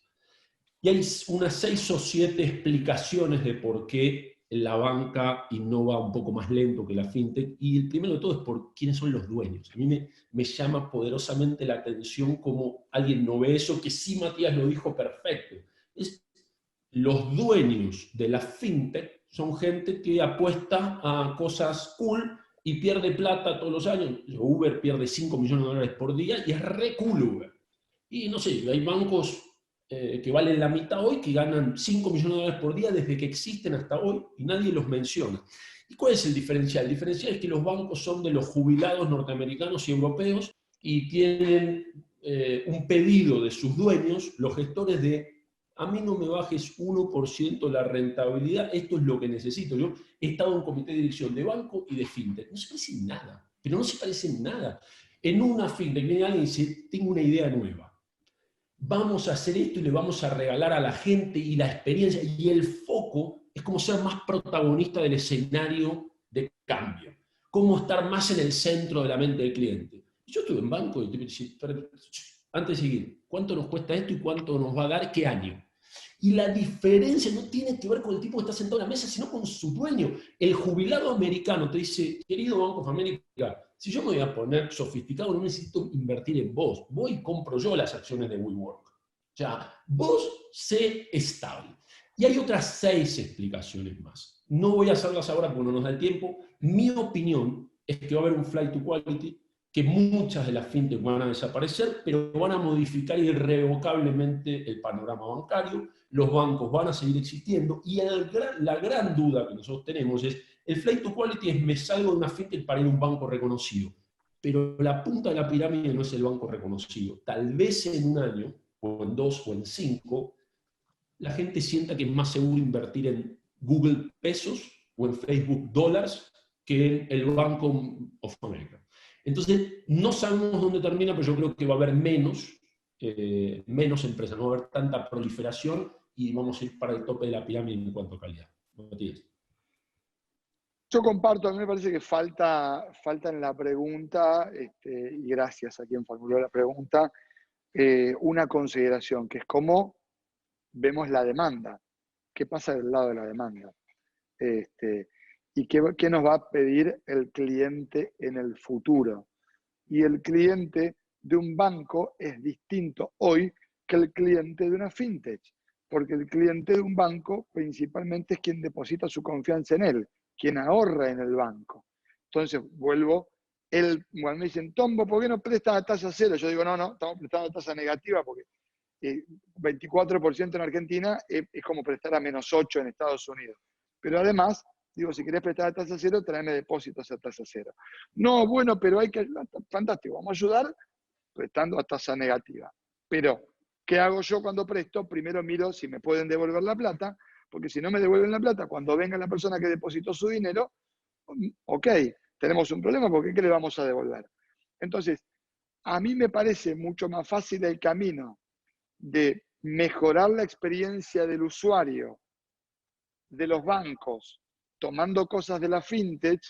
Y hay unas 6 o 7 explicaciones de por qué la banca innova un poco más lento que la fintech, y el primero de todo es por quiénes son los dueños. A mí me llama poderosamente la atención como alguien no ve eso, que sí Matías lo dijo perfecto. Los dueños de la fintech son gente que apuesta a cosas cool y pierde plata todos los años. Uber pierde $5 millones por día y es re cool Uber. Y no sé, hay bancos que valen la mitad hoy, que ganan $5 millones por día desde que existen hasta hoy, y nadie los menciona. ¿Y cuál es el diferencial? El diferencial es que los bancos son de los jubilados norteamericanos y europeos y tienen un pedido de sus dueños, los gestores, de a mí no me bajes 1% la rentabilidad, esto es lo que necesito. Yo he estado en comité de dirección de banco y de fintech, no se parece en nada, pero no se parece en nada. En una fintech viene alguien y dice, tengo una idea nueva. Vamos a hacer esto y le vamos a regalar a la gente y la experiencia, y el foco es como ser más protagonista del escenario de cambio. Cómo estar más en el centro de la mente del cliente. Yo estuve en banco y te decía, antes de seguir, ¿cuánto nos cuesta esto y cuánto nos va a dar qué año? Y la diferencia no tiene que ver con el tipo que está sentado en la mesa, sino con su dueño. El jubilado americano te dice, querido Bank of America, si yo me voy a poner sofisticado, no necesito invertir en vos. Voy y compro yo las acciones de WeWork. O sea, vos sé estable. Y hay otras 6 explicaciones más. No voy a hacerlas ahora porque no nos da el tiempo. Mi opinión es que va a haber un flight to quality, que muchas de las fintech van a desaparecer, pero van a modificar irrevocablemente el panorama bancario, los bancos van a seguir existiendo, y la gran duda que nosotros tenemos es, el flight to quality es me salgo de una fintech para ir a un banco reconocido, pero la punta de la pirámide no es el banco reconocido. Tal vez en un año, o en 2, o en 5, la gente sienta que es más seguro invertir en Google pesos o en Facebook dólares que en el Banco of America. Entonces, no sabemos dónde termina, pero yo creo que va a haber menos empresas, no va a haber tanta proliferación y vamos a ir para el tope de la pirámide en cuanto a calidad. Matías. Yo comparto, a mí me parece que falta en la pregunta, y gracias a quien formuló la pregunta, una consideración, que es cómo vemos la demanda. ¿Qué pasa del lado de la demanda? ¿Y qué nos va a pedir el cliente en el futuro? Y el cliente de un banco es distinto hoy que el cliente de una fintech, porque el cliente de un banco principalmente es quien deposita su confianza en él, quien ahorra en el banco. Entonces, cuando me dicen, Tombo, ¿por qué no prestas a tasa cero? Yo digo, no, estamos prestando a tasa negativa porque 24% en Argentina es como prestar a -8 en Estados Unidos. Pero además, digo, si querés prestar a tasa cero, tráeme depósitos a tasa cero. No, bueno, pero hay que ayudar. Fantástico, vamos a ayudar prestando a tasa negativa. Pero, ¿qué hago yo cuando presto? Primero miro si me pueden devolver la plata, porque si no me devuelven la plata, cuando venga la persona que depositó su dinero, ok, tenemos un problema, porque ¿qué le vamos a devolver? Entonces, a mí me parece mucho más fácil el camino de mejorar la experiencia del usuario de los bancos tomando cosas de la fintech,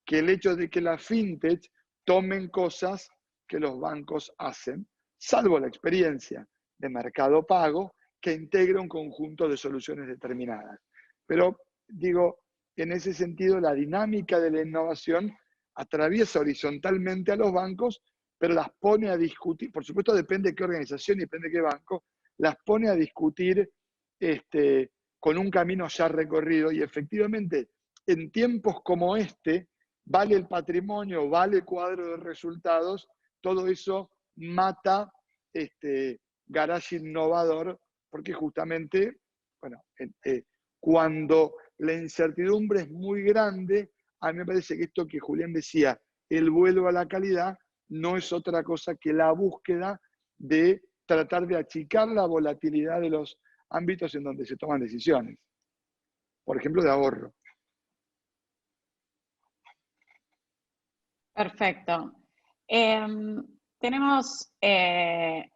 que el hecho de que la fintech tomen cosas que los bancos hacen, salvo la experiencia de Mercado Pago, que integra un conjunto de soluciones determinadas. Pero digo, en ese sentido, la dinámica de la innovación atraviesa horizontalmente a los bancos, pero las pone a discutir, por supuesto depende de qué organización y depende de qué banco, las pone a discutir con un camino ya recorrido, y efectivamente en tiempos como este, vale el patrimonio, vale el cuadro de resultados, todo eso mata garage innovador, porque justamente, bueno, cuando la incertidumbre es muy grande, a mí me parece que esto que Julián decía, el vuelo a la calidad, no es otra cosa que la búsqueda de tratar de achicar la volatilidad de los ámbitos en donde se toman decisiones. Por ejemplo, de ahorro. Perfecto. Tenemos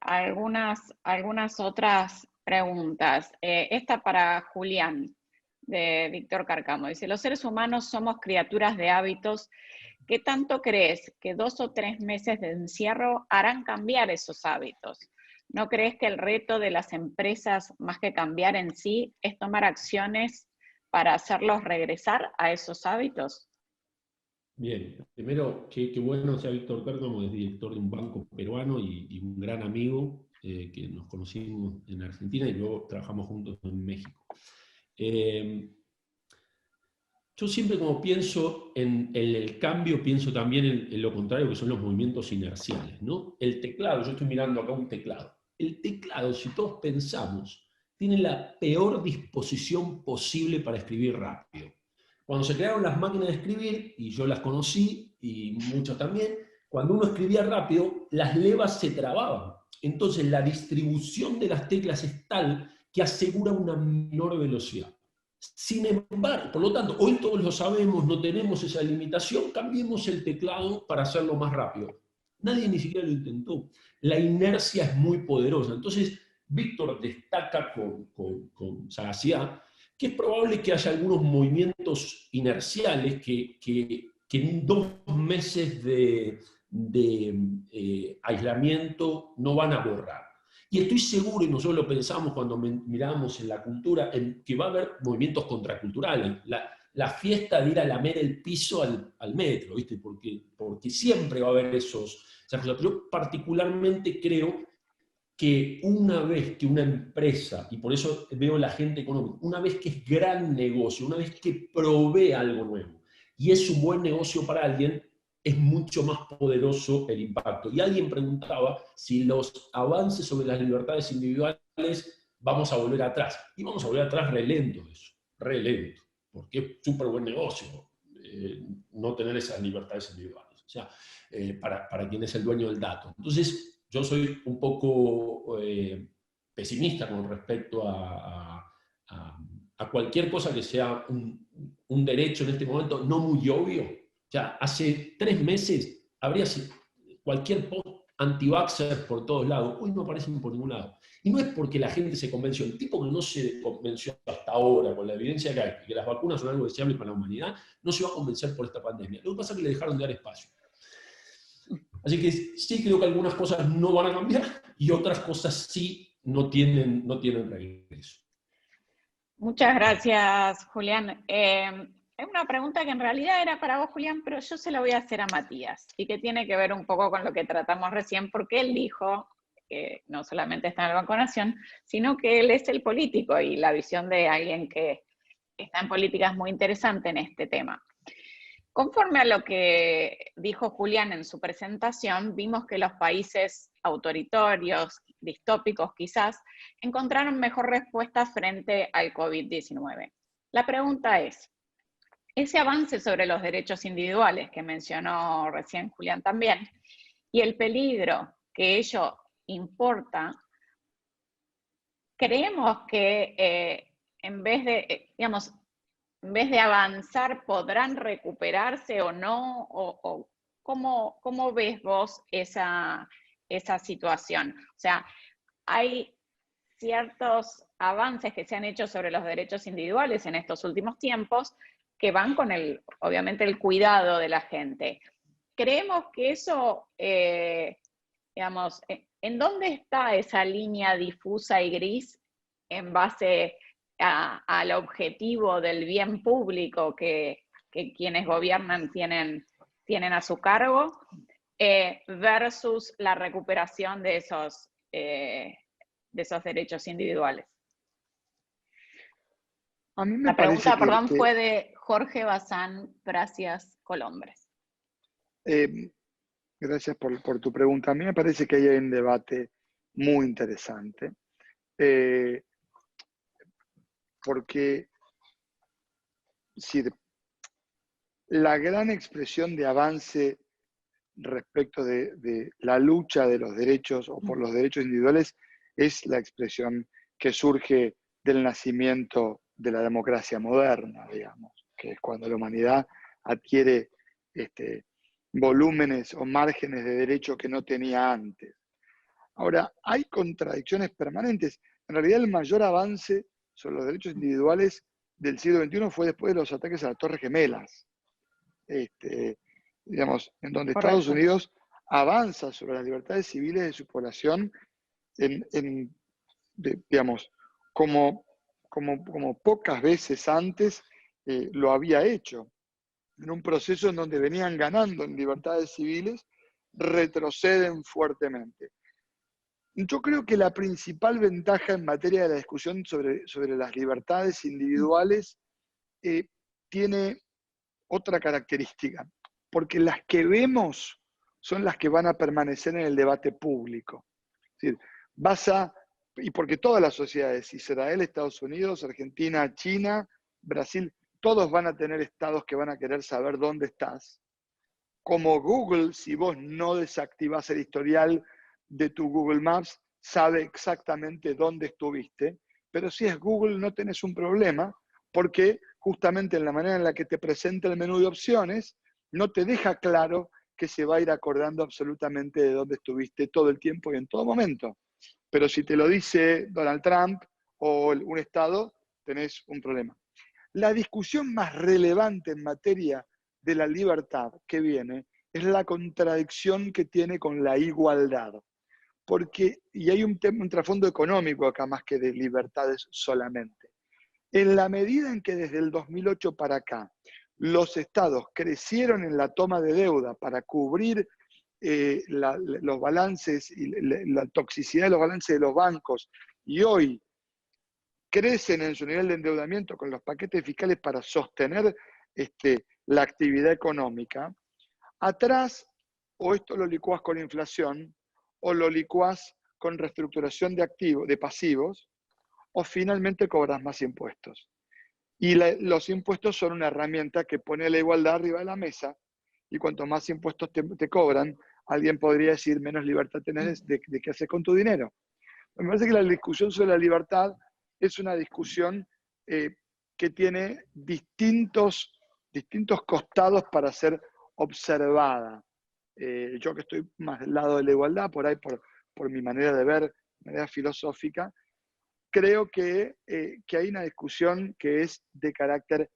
algunas otras preguntas. Esta para Julián, de Víctor Carcamo. Dice, los seres humanos somos criaturas de hábitos. ¿Qué tanto crees que 2 o 3 meses de encierro harán cambiar esos hábitos? ¿No crees que el reto de las empresas, más que cambiar en sí, es tomar acciones para hacerlos regresar a esos hábitos? Bien, primero, qué bueno sea Víctor Cárcamo, es director de un banco peruano y un gran amigo que nos conocimos en Argentina y luego trabajamos juntos en México. Yo siempre como pienso en el cambio, pienso también en lo contrario, que son los movimientos inerciales, ¿no? El teclado, yo estoy mirando acá un teclado. El teclado, si todos pensamos, tiene la peor disposición posible para escribir rápido. Cuando se crearon las máquinas de escribir, y yo las conocí, y muchos también, cuando uno escribía rápido, las levas se trababan. Entonces la distribución de las teclas es tal que asegura una menor velocidad. Sin embargo, por lo tanto, hoy todos lo sabemos, no tenemos esa limitación, cambiemos el teclado para hacerlo más rápido. Nadie ni siquiera lo intentó. La inercia es muy poderosa. Entonces, Víctor destaca con sagacidad que es probable que haya algunos movimientos inerciales que en 2 meses de aislamiento no van a borrar. Y estoy seguro, y nosotros lo pensamos cuando miramos en la cultura, en que va a haber movimientos contraculturales. La fiesta de ir a lamer el piso al metro, ¿viste? Porque siempre va a haber esas cosas. Yo particularmente creo que una vez que una empresa, y por eso veo la gente económica, una vez que es gran negocio, una vez que provee algo nuevo, y es un buen negocio para alguien, es mucho más poderoso el impacto. Y alguien preguntaba si los avances sobre las libertades individuales vamos a volver atrás. Y vamos a volver atrás re lento eso, re lento, porque es súper buen negocio no tener esas libertades individuales, o sea, para quien es el dueño del dato. Entonces, yo soy un poco pesimista con respecto a cualquier cosa que sea un derecho en este momento no muy obvio. O sea, hace 3 meses habría cualquier post anti-vaxxer por todos lados. Hoy no aparecen por ningún lado. Y no es porque la gente se convenció. El tipo que no se convenció hasta ahora, con la evidencia que hay, que las vacunas son algo deseable para la humanidad, no se va a convencer por esta pandemia. Lo que pasa es que le dejaron de dar espacio. Así que sí creo que algunas cosas no van a cambiar y otras cosas sí no tienen regreso. Muchas gracias, Julián. Es una pregunta que en realidad era para vos, Julián, pero yo se la voy a hacer a Matías y que tiene que ver un poco con lo que tratamos recién, porque él dijo que no solamente está en el Banco Nación, sino que él es el político y la visión de alguien que está en política es muy interesante en este tema. Conforme a lo que dijo Julián en su presentación, vimos que los países autoritarios, distópicos quizás, encontraron mejor respuesta frente al COVID-19. La pregunta es, ese avance sobre los derechos individuales que mencionó recién Julián también, y el peligro que ello importa, creemos que en vez de avanzar, ¿podrán recuperarse o no? ¿O cómo ves vos esa situación? O sea, hay ciertos avances que se han hecho sobre los derechos individuales en estos últimos tiempos que van con obviamente el cuidado de la gente. Creemos que eso, ¿en dónde está esa línea difusa y gris en base al objetivo del bien público que quienes gobiernan tienen a su cargo, versus la recuperación de esos derechos individuales? A mí me La pregunta, parece que fue de Jorge Bazán Gracias Colombres. Gracias por tu pregunta. A mí me parece que hay un debate muy interesante, porque si la gran expresión de avance respecto de la lucha de los derechos o por los derechos individuales es la expresión que surge del nacimiento de la democracia moderna, digamos, que es cuando la humanidad adquiere volúmenes o márgenes de derecho que no tenía antes. Ahora, hay contradicciones permanentes. En realidad, el mayor avance sobre los derechos individuales del siglo XXI fue después de los ataques a las Torres Gemelas, digamos, en donde Correcto. Estados Unidos avanza sobre las libertades civiles de su población digamos, como pocas veces antes lo había hecho, en un proceso en donde venían ganando en libertades civiles, retroceden fuertemente. Yo creo que la principal ventaja en materia de la discusión sobre las libertades individuales tiene otra característica, porque las que vemos son las que van a permanecer en el debate público. Es decir, y porque todas las sociedades, Israel, Estados Unidos, Argentina, China, Brasil, todos van a tener estados que van a querer saber dónde estás. Como Google, si vos no desactivás el historial de tu Google Maps, sabe exactamente dónde estuviste, pero si es Google no tenés un problema, porque justamente en la manera en la que te presenta el menú de opciones, no te deja claro que se va a ir acordando absolutamente de dónde estuviste todo el tiempo y en todo momento. Pero si te lo dice Donald Trump o un estado, tenés un problema. La discusión más relevante en materia de la libertad que viene es la contradicción que tiene con la igualdad. Porque, y hay un trasfondo económico acá más que de libertades solamente. En la medida en que desde el 2008 para acá los estados crecieron en la toma de deuda para cubrir los balances y la toxicidad de los balances de los bancos, y hoy crecen en su nivel de endeudamiento con los paquetes fiscales para sostener la actividad económica, atrás o esto lo licuás con inflación, o lo licuás con reestructuración de activos, de pasivos, o finalmente cobras más impuestos. Y los impuestos son una herramienta que pone la igualdad arriba de la mesa, y cuanto más impuestos te cobran, alguien podría decir menos libertad tenés de qué haces con tu dinero. Me parece que la discusión sobre la libertad es una discusión que tiene distintos costados para ser observada. Yo que estoy más del lado de la igualdad, por ahí por mi manera de ver, manera filosófica, creo que hay una discusión que es de carácter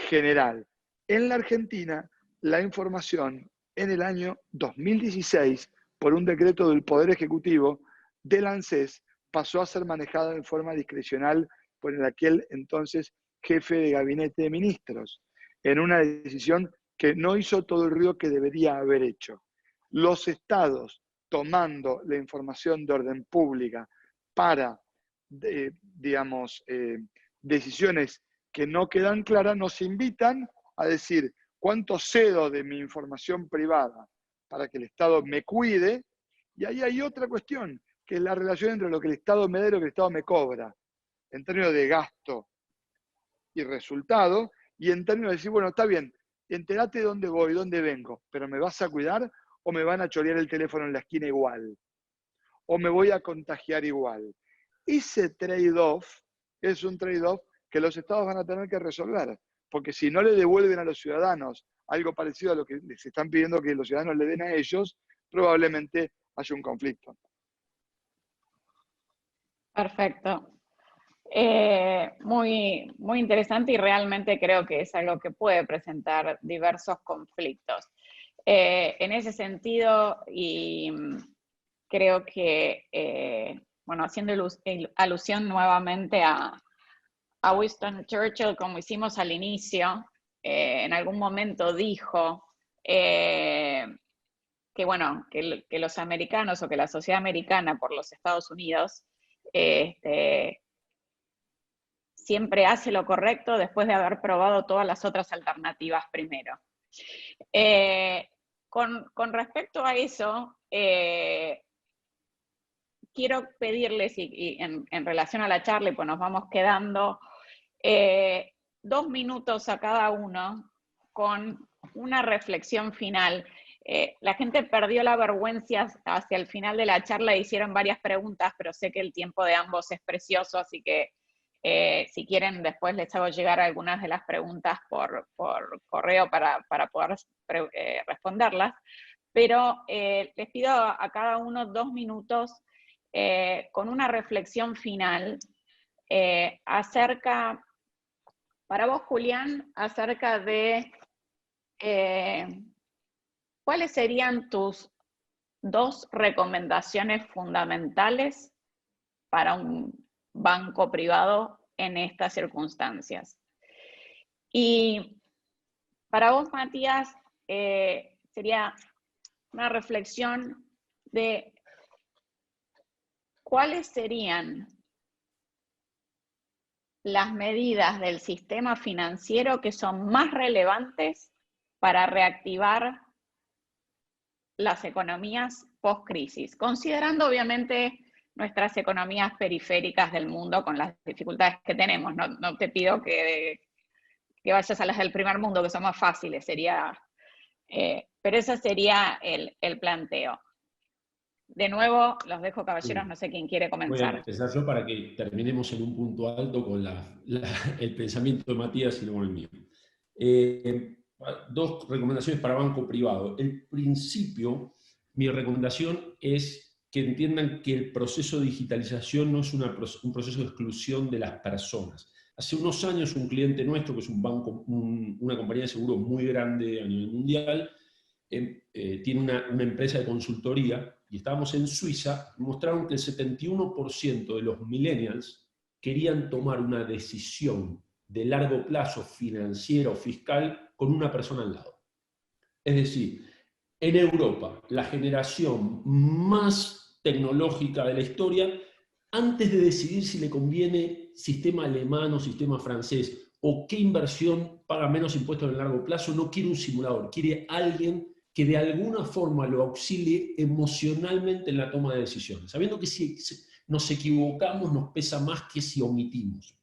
general. En la Argentina, la información en el año 2016, por un decreto del Poder Ejecutivo del ANSES, pasó a ser manejada de forma discrecional por el aquel entonces jefe de gabinete de ministros, en una decisión que no hizo todo el ruido que debería haber hecho. Los estados tomando la información de orden pública para, decisiones que no quedan claras, nos invitan a decir cuánto cedo de mi información privada para que el Estado me cuide, y ahí hay otra cuestión, que es la relación entre lo que el Estado me da y lo que el Estado me cobra, en términos de gasto y resultado, y en términos de decir, bueno, está bien, entérate de dónde voy, dónde vengo, pero ¿me vas a cuidar o me van a chorear el teléfono en la esquina igual? ¿O me voy a contagiar igual? Ese trade-off es un trade-off que los estados van a tener que resolver, porque si no le devuelven a los ciudadanos algo parecido a lo que les están pidiendo que los ciudadanos le den a ellos, probablemente haya un conflicto. Perfecto. Muy, muy interesante, y realmente creo que es algo que puede presentar diversos conflictos. En ese sentido, y creo que, bueno, haciendo alusión nuevamente a Winston Churchill, como hicimos al inicio, en algún momento dijo que, bueno, que los americanos, o que la sociedad americana por los Estados Unidos, siempre hace lo correcto después de haber probado todas las otras alternativas primero. Con respecto a eso, quiero pedirles, y en relación a la charla, y pues nos vamos quedando, 2 minutos a cada uno con una reflexión final. La gente perdió la vergüenza hacia el final de la charla, hicieron varias preguntas, pero sé que el tiempo de ambos es precioso, así que si quieren después les hago llegar algunas de las preguntas por correo para poder responderlas, pero les pido a cada uno 2 minutos con una reflexión final acerca, para vos, Julián, acerca de ¿cuáles serían tus 2 recomendaciones fundamentales para un banco privado en estas circunstancias? Y para vos, Matías, sería una reflexión de cuáles serían las medidas del sistema financiero que son más relevantes para reactivar las economías post-crisis, considerando obviamente nuestras economías periféricas del mundo con las dificultades que tenemos. No te pido que vayas a las del primer mundo, que son más fáciles, pero ese sería el planteo. De nuevo, los dejo, caballeros, no sé quién quiere comenzar. Voy a empezar yo para que terminemos en un punto alto con el pensamiento de Matías y luego el mío. 2 recomendaciones para banco privado. El principio, mi recomendación es que entiendan que el proceso de digitalización no es un proceso de exclusión de las personas. Hace unos años un cliente nuestro, que es un banco, una compañía de seguro muy grande a nivel mundial, tiene una empresa de consultoría, y estábamos en Suiza, mostraron que el 71% de los millennials querían tomar una decisión de largo plazo financiera o fiscal con una persona al lado. Es decir, en Europa, la generación más tecnológica de la historia, antes de decidir si le conviene sistema alemán o sistema francés, o qué inversión paga menos impuestos en el largo plazo, no quiere un simulador, quiere alguien que de alguna forma lo auxilie emocionalmente en la toma de decisiones, sabiendo que si nos equivocamos nos pesa más que si omitimos.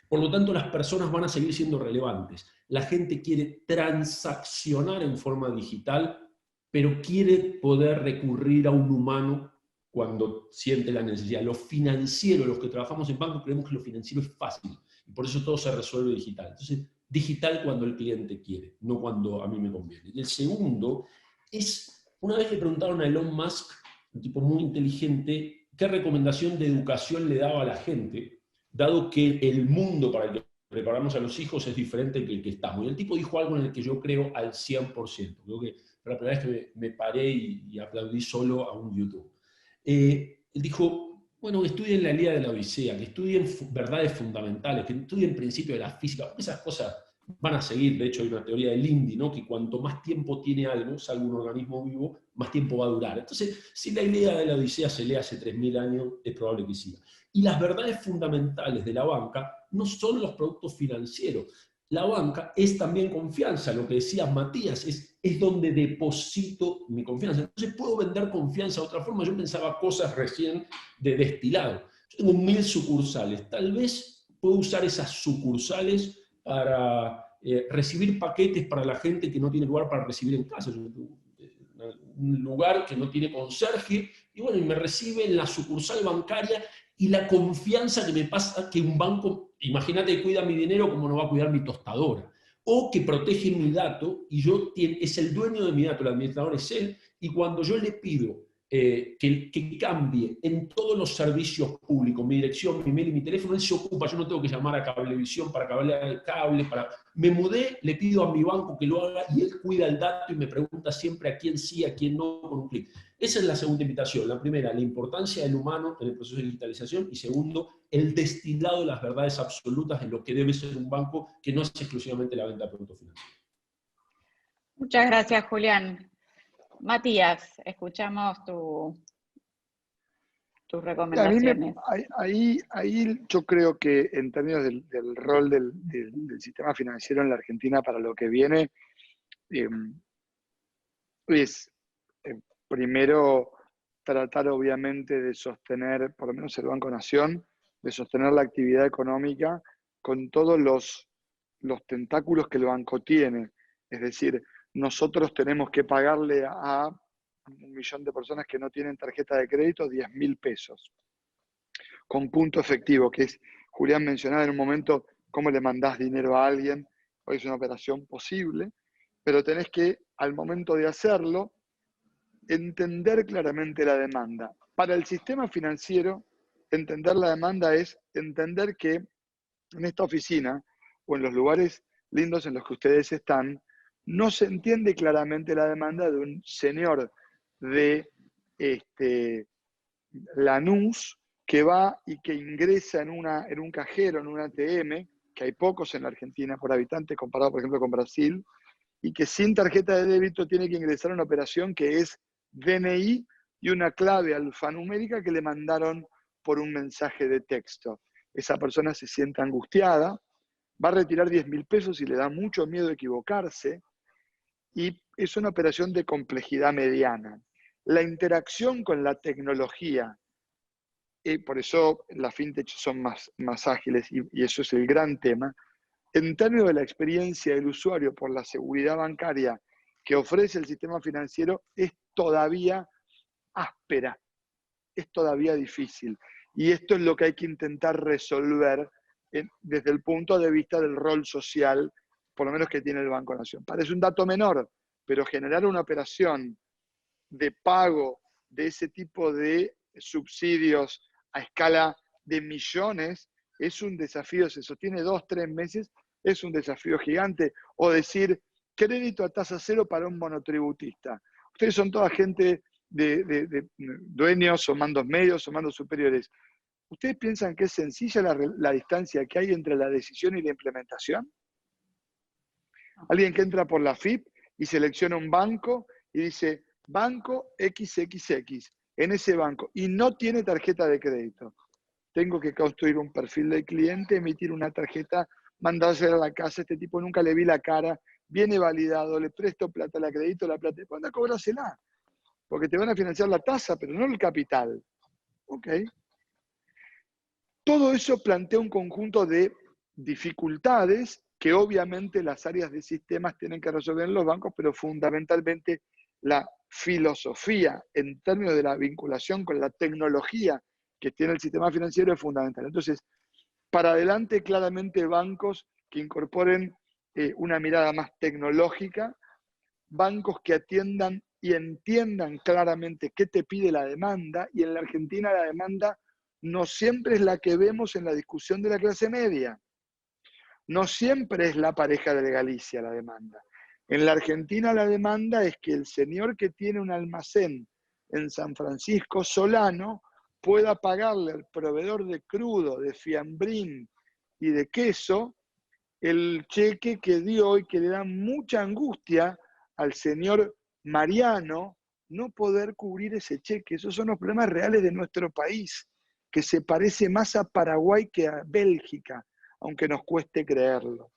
Por lo tanto, las personas van a seguir siendo relevantes. La gente quiere transaccionar en forma digital, pero quiere poder recurrir a un humano cuando siente la necesidad. Los financieros, los que trabajamos en banco, creemos que lo financiero es fácil, y por eso todo se resuelve digital. Entonces, digital cuando el cliente quiere, no cuando a mí me conviene. Y el segundo es, una vez le preguntaron a Elon Musk, un tipo muy inteligente, qué recomendación de educación le daba a la gente, dado que el mundo para el que preparamos a los hijos es diferente que el que estamos. Y el tipo dijo algo en el que yo creo al 100%. Creo que fue la primera vez que me paré y aplaudí solo a un YouTube. Él dijo, bueno, que estudien la Ilíada de la Odisea, que estudien verdades fundamentales, que estudien principios de la física, porque esas cosas van a seguir. De hecho, hay una teoría de Lindy, ¿no?, que cuanto más tiempo tiene algo, salvo un organismo vivo, más tiempo va a durar. Entonces, si la Ilíada de la Odisea se lee hace 3000 años, es probable que siga. Y las verdades fundamentales de la banca no son los productos financieros. La banca es también confianza, lo que decía Matías, es donde deposito mi confianza. Entonces puedo vender confianza de otra forma. Yo pensaba cosas recién de destilado. Yo tengo 1000 sucursales. Tal vez puedo usar esas sucursales para recibir paquetes para la gente que no tiene lugar para recibir en casa. Un lugar que no tiene conserje, y bueno, y me recibe en la sucursal bancaria, y la confianza que me pasa que un banco, imagínate, que cuida mi dinero como no va a cuidar mi tostadora, o que protege mi dato, y es el dueño de mi dato, el administrador es él, y cuando yo le pido que cambie en todos los servicios públicos, mi dirección, mi mail y mi teléfono, él se ocupa. Yo no tengo que llamar a Cablevisión para cablear el cable. Me mudé, le pido a mi banco que lo haga, y él cuida el dato y me pregunta siempre a quién sí, a quién no, con un clic. Esa es la segunda invitación. La primera, la importancia del humano en el proceso de digitalización, y segundo, el destilado de las verdades absolutas de lo que debe ser un banco, que no es exclusivamente la venta de productos financieros. Muchas gracias, Julián. Matías, escuchamos tus recomendaciones. Ahí yo creo que en términos del rol del sistema financiero en la Argentina para lo que viene, es primero tratar obviamente de sostener, por lo menos el Banco Nación, de sostener la actividad económica con todos los tentáculos que el banco tiene. Es decir, nosotros tenemos que pagarle a 1 millón de personas que no tienen tarjeta de crédito 10.000 pesos con punto efectivo, que es, Julián mencionaba en un momento, cómo le mandás dinero a alguien. Hoy es una operación posible, pero tenés que, al momento de hacerlo, entender claramente la demanda. Para el sistema financiero, entender la demanda es entender que en esta oficina o en los lugares lindos en los que ustedes están, no se entiende claramente la demanda de un señor de Lanús que va y que ingresa en un cajero, en un ATM, que hay pocos en la Argentina por habitante comparado, por ejemplo, con Brasil, y que sin tarjeta de débito tiene que ingresar a una operación que es DNI y una clave alfanumérica que le mandaron por un mensaje de texto. Esa persona se siente angustiada, va a retirar 10.000 pesos y le da mucho miedo de equivocarse, y es una operación de complejidad mediana. La interacción con la tecnología, por eso las fintech son más ágiles, y eso es el gran tema. En términos de la experiencia del usuario por la seguridad bancaria que ofrece el sistema financiero, es todavía áspera, es todavía difícil. Y esto es lo que hay que intentar resolver desde el punto de vista del rol social, por lo menos que tiene el Banco Nación. Parece un dato menor, pero generar una operación de pago de ese tipo de subsidios a escala de millones es un desafío, se sostiene 2, 3 meses, es un desafío gigante. O decir, crédito a tasa cero para un monotributista. Ustedes son toda gente de dueños o mandos medios o mandos superiores. ¿Ustedes piensan que es sencilla la distancia que hay entre la decisión y la implementación? Alguien que entra por la FIP y selecciona un banco y dice, banco XXX, en ese banco, y no tiene tarjeta de crédito. Tengo que construir un perfil del cliente, emitir una tarjeta, mandársela a la casa, este tipo nunca le vi la cara, viene validado, le presto plata, le acredito la plata, ¿cuándo cobrársela? Porque te van a financiar la tasa, pero no el capital. Ok. Todo eso plantea un conjunto de dificultades que obviamente las áreas de sistemas tienen que resolver en los bancos, pero fundamentalmente la filosofía en términos de la vinculación con la tecnología que tiene el sistema financiero es fundamental. Entonces, para adelante claramente bancos que incorporen una mirada más tecnológica, bancos que atiendan y entiendan claramente qué te pide la demanda, y en la Argentina la demanda no siempre es la que vemos en la discusión de la clase media. No siempre es la pareja de Galicia la demanda. En la Argentina la demanda es que el señor que tiene un almacén en San Francisco Solano pueda pagarle al proveedor de crudo, de fiambrín y de queso el cheque que dio y que le da mucha angustia al señor Mariano no poder cubrir ese cheque. Esos son los problemas reales de nuestro país, que se parece más a Paraguay que a Bélgica, aunque nos cueste creerlo.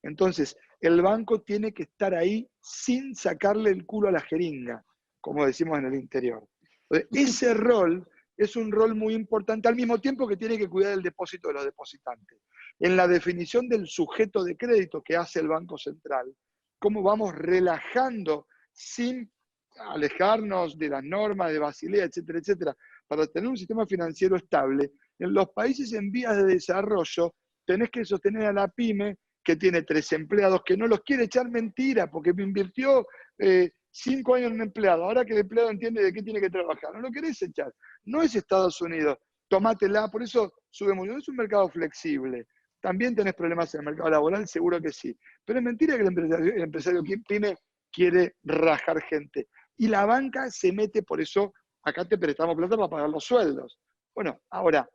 Entonces, el banco tiene que estar ahí sin sacarle el culo a la jeringa, como decimos en el interior. Entonces, ese rol es un rol muy importante, al mismo tiempo que tiene que cuidar el depósito de los depositantes. En la definición del sujeto de crédito que hace el Banco Central, cómo vamos relajando sin alejarnos de las normas de Basilea, etcétera, etcétera, para tener un sistema financiero estable. En los países en vías de desarrollo tenés que sostener a la pyme que tiene 3 empleados, que no los quiere echar mentira, porque me invirtió 5 años en un empleado, ahora que el empleado entiende de qué tiene que trabajar, no lo querés echar. No es Estados Unidos, tomátela, por eso subimos, no es un mercado flexible. También tenés problemas en el mercado laboral, seguro que sí. Pero es mentira que el empresario pyme quiere rajar gente. Y la banca se mete, por eso acá te prestamos plata para pagar los sueldos. Bueno, ahora,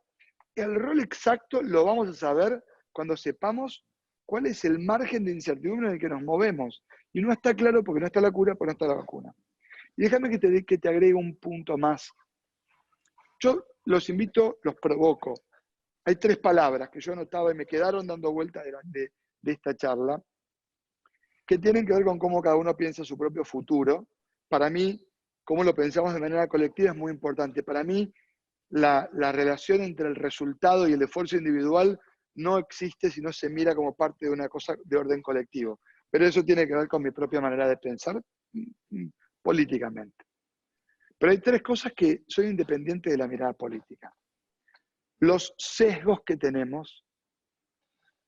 el rol exacto lo vamos a saber cuando sepamos cuál es el margen de incertidumbre en el que nos movemos. Y no está claro porque no está la cura, porque no está la vacuna. Y déjame que te agregue un punto más. Yo los invito, los provoco. Hay 3 palabras que yo anotaba y me quedaron dando vuelta de esta charla, que tienen que ver con cómo cada uno piensa su propio futuro. Para mí, cómo lo pensamos de manera colectiva es muy importante. Para mí, la relación entre el resultado y el esfuerzo individual no existe si no se mira como parte de una cosa de orden colectivo. Pero eso tiene que ver con mi propia manera de pensar políticamente. Pero hay 3 cosas que son independientes de la mirada política. Los sesgos que tenemos,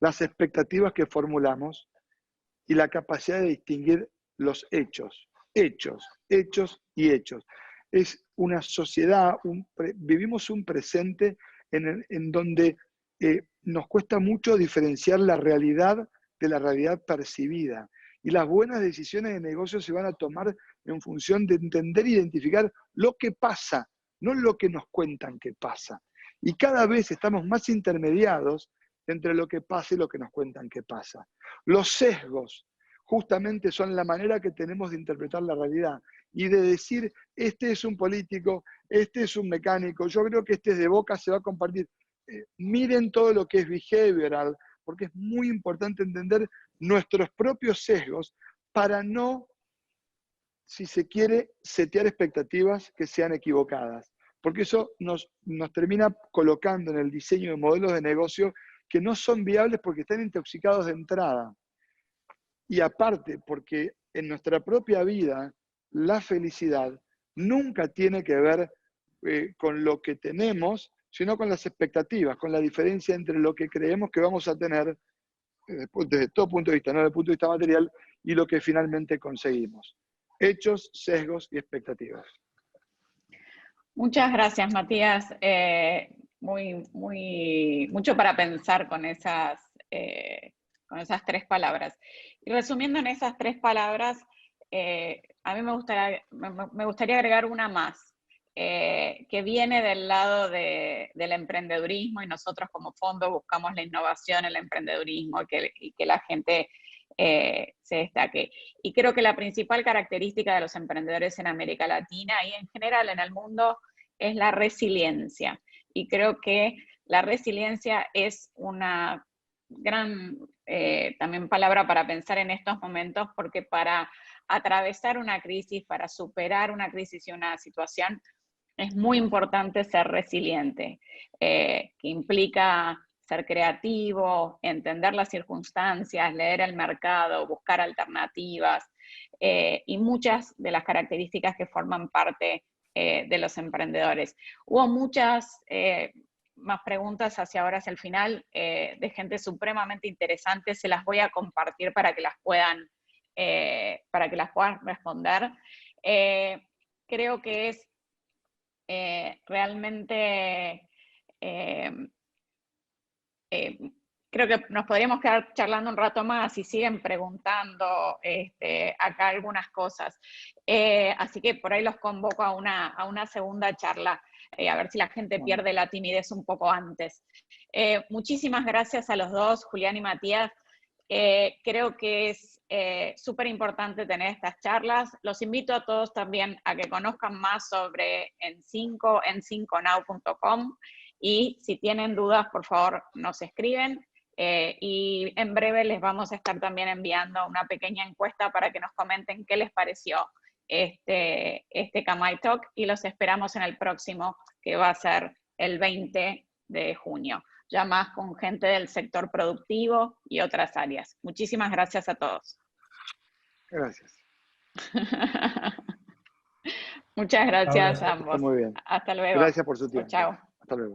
las expectativas que formulamos y la capacidad de distinguir los hechos. Hechos y hechos. Es una sociedad, vivimos un presente en donde nos cuesta mucho diferenciar la realidad de la realidad percibida. Y las buenas decisiones de negocio se van a tomar en función de entender e identificar lo que pasa, no lo que nos cuentan que pasa. Y cada vez estamos más intermediados entre lo que pasa y lo que nos cuentan que pasa. Los sesgos justamente son la manera que tenemos de interpretar la realidad y de decir, este es un político, este es un mecánico, yo creo que este es de Boca, se va a compartir. Miren todo lo que es behavioral, porque es muy importante entender nuestros propios sesgos para no, si se quiere, setear expectativas que sean equivocadas. Porque eso nos termina colocando en el diseño de modelos de negocio que no son viables porque están intoxicados de entrada. Y aparte, porque en nuestra propia vida, la felicidad nunca tiene que ver con lo que tenemos, sino con las expectativas, con la diferencia entre lo que creemos que vamos a tener, desde todo punto de vista, no desde el punto de vista material, y lo que finalmente conseguimos. Hechos, sesgos y expectativas. Muchas gracias, Matías. mucho para pensar con esas 3 palabras. Y resumiendo en esas 3 palabras, a mí me gustaría agregar una más, que viene del lado del emprendedurismo, y nosotros como fondo buscamos la innovación, el emprendedurismo, y que la gente se destaque. Y creo que la principal característica de los emprendedores en América Latina y en general en el mundo es la resiliencia. Y creo que la resiliencia es una gran también palabra para pensar en estos momentos, porque para atravesar una crisis, para superar una crisis y una situación, es muy importante ser resiliente, que implica ser creativo, entender las circunstancias, leer el mercado, buscar alternativas, y muchas de las características que forman parte de los emprendedores. Hubo muchas más preguntas hacia ahora, hacia el final, de gente supremamente interesante. Se las voy a compartir para que las puedan responder. Creo que es realmente... creo que nos podríamos quedar charlando un rato más y siguen preguntando acá algunas cosas. Así que por ahí los convoco a una segunda charla, a ver si la gente pierde la timidez un poco antes. Muchísimas gracias a los dos, Julián y Matías. Creo que es súper importante tener estas charlas. Los invito a todos también a que conozcan más sobre en5, en5now.com, y si tienen dudas, por favor, nos escriben. Y en breve les vamos a estar también enviando una pequeña encuesta para que nos comenten qué les pareció este Kamai Talk, y los esperamos en el próximo, que va a ser el 20 de junio, ya más con gente del sector productivo y otras áreas. Muchísimas gracias a todos. Gracias. Muchas gracias a ambos. Está muy bien. Hasta luego. Gracias por su tiempo. Chao. Hasta luego.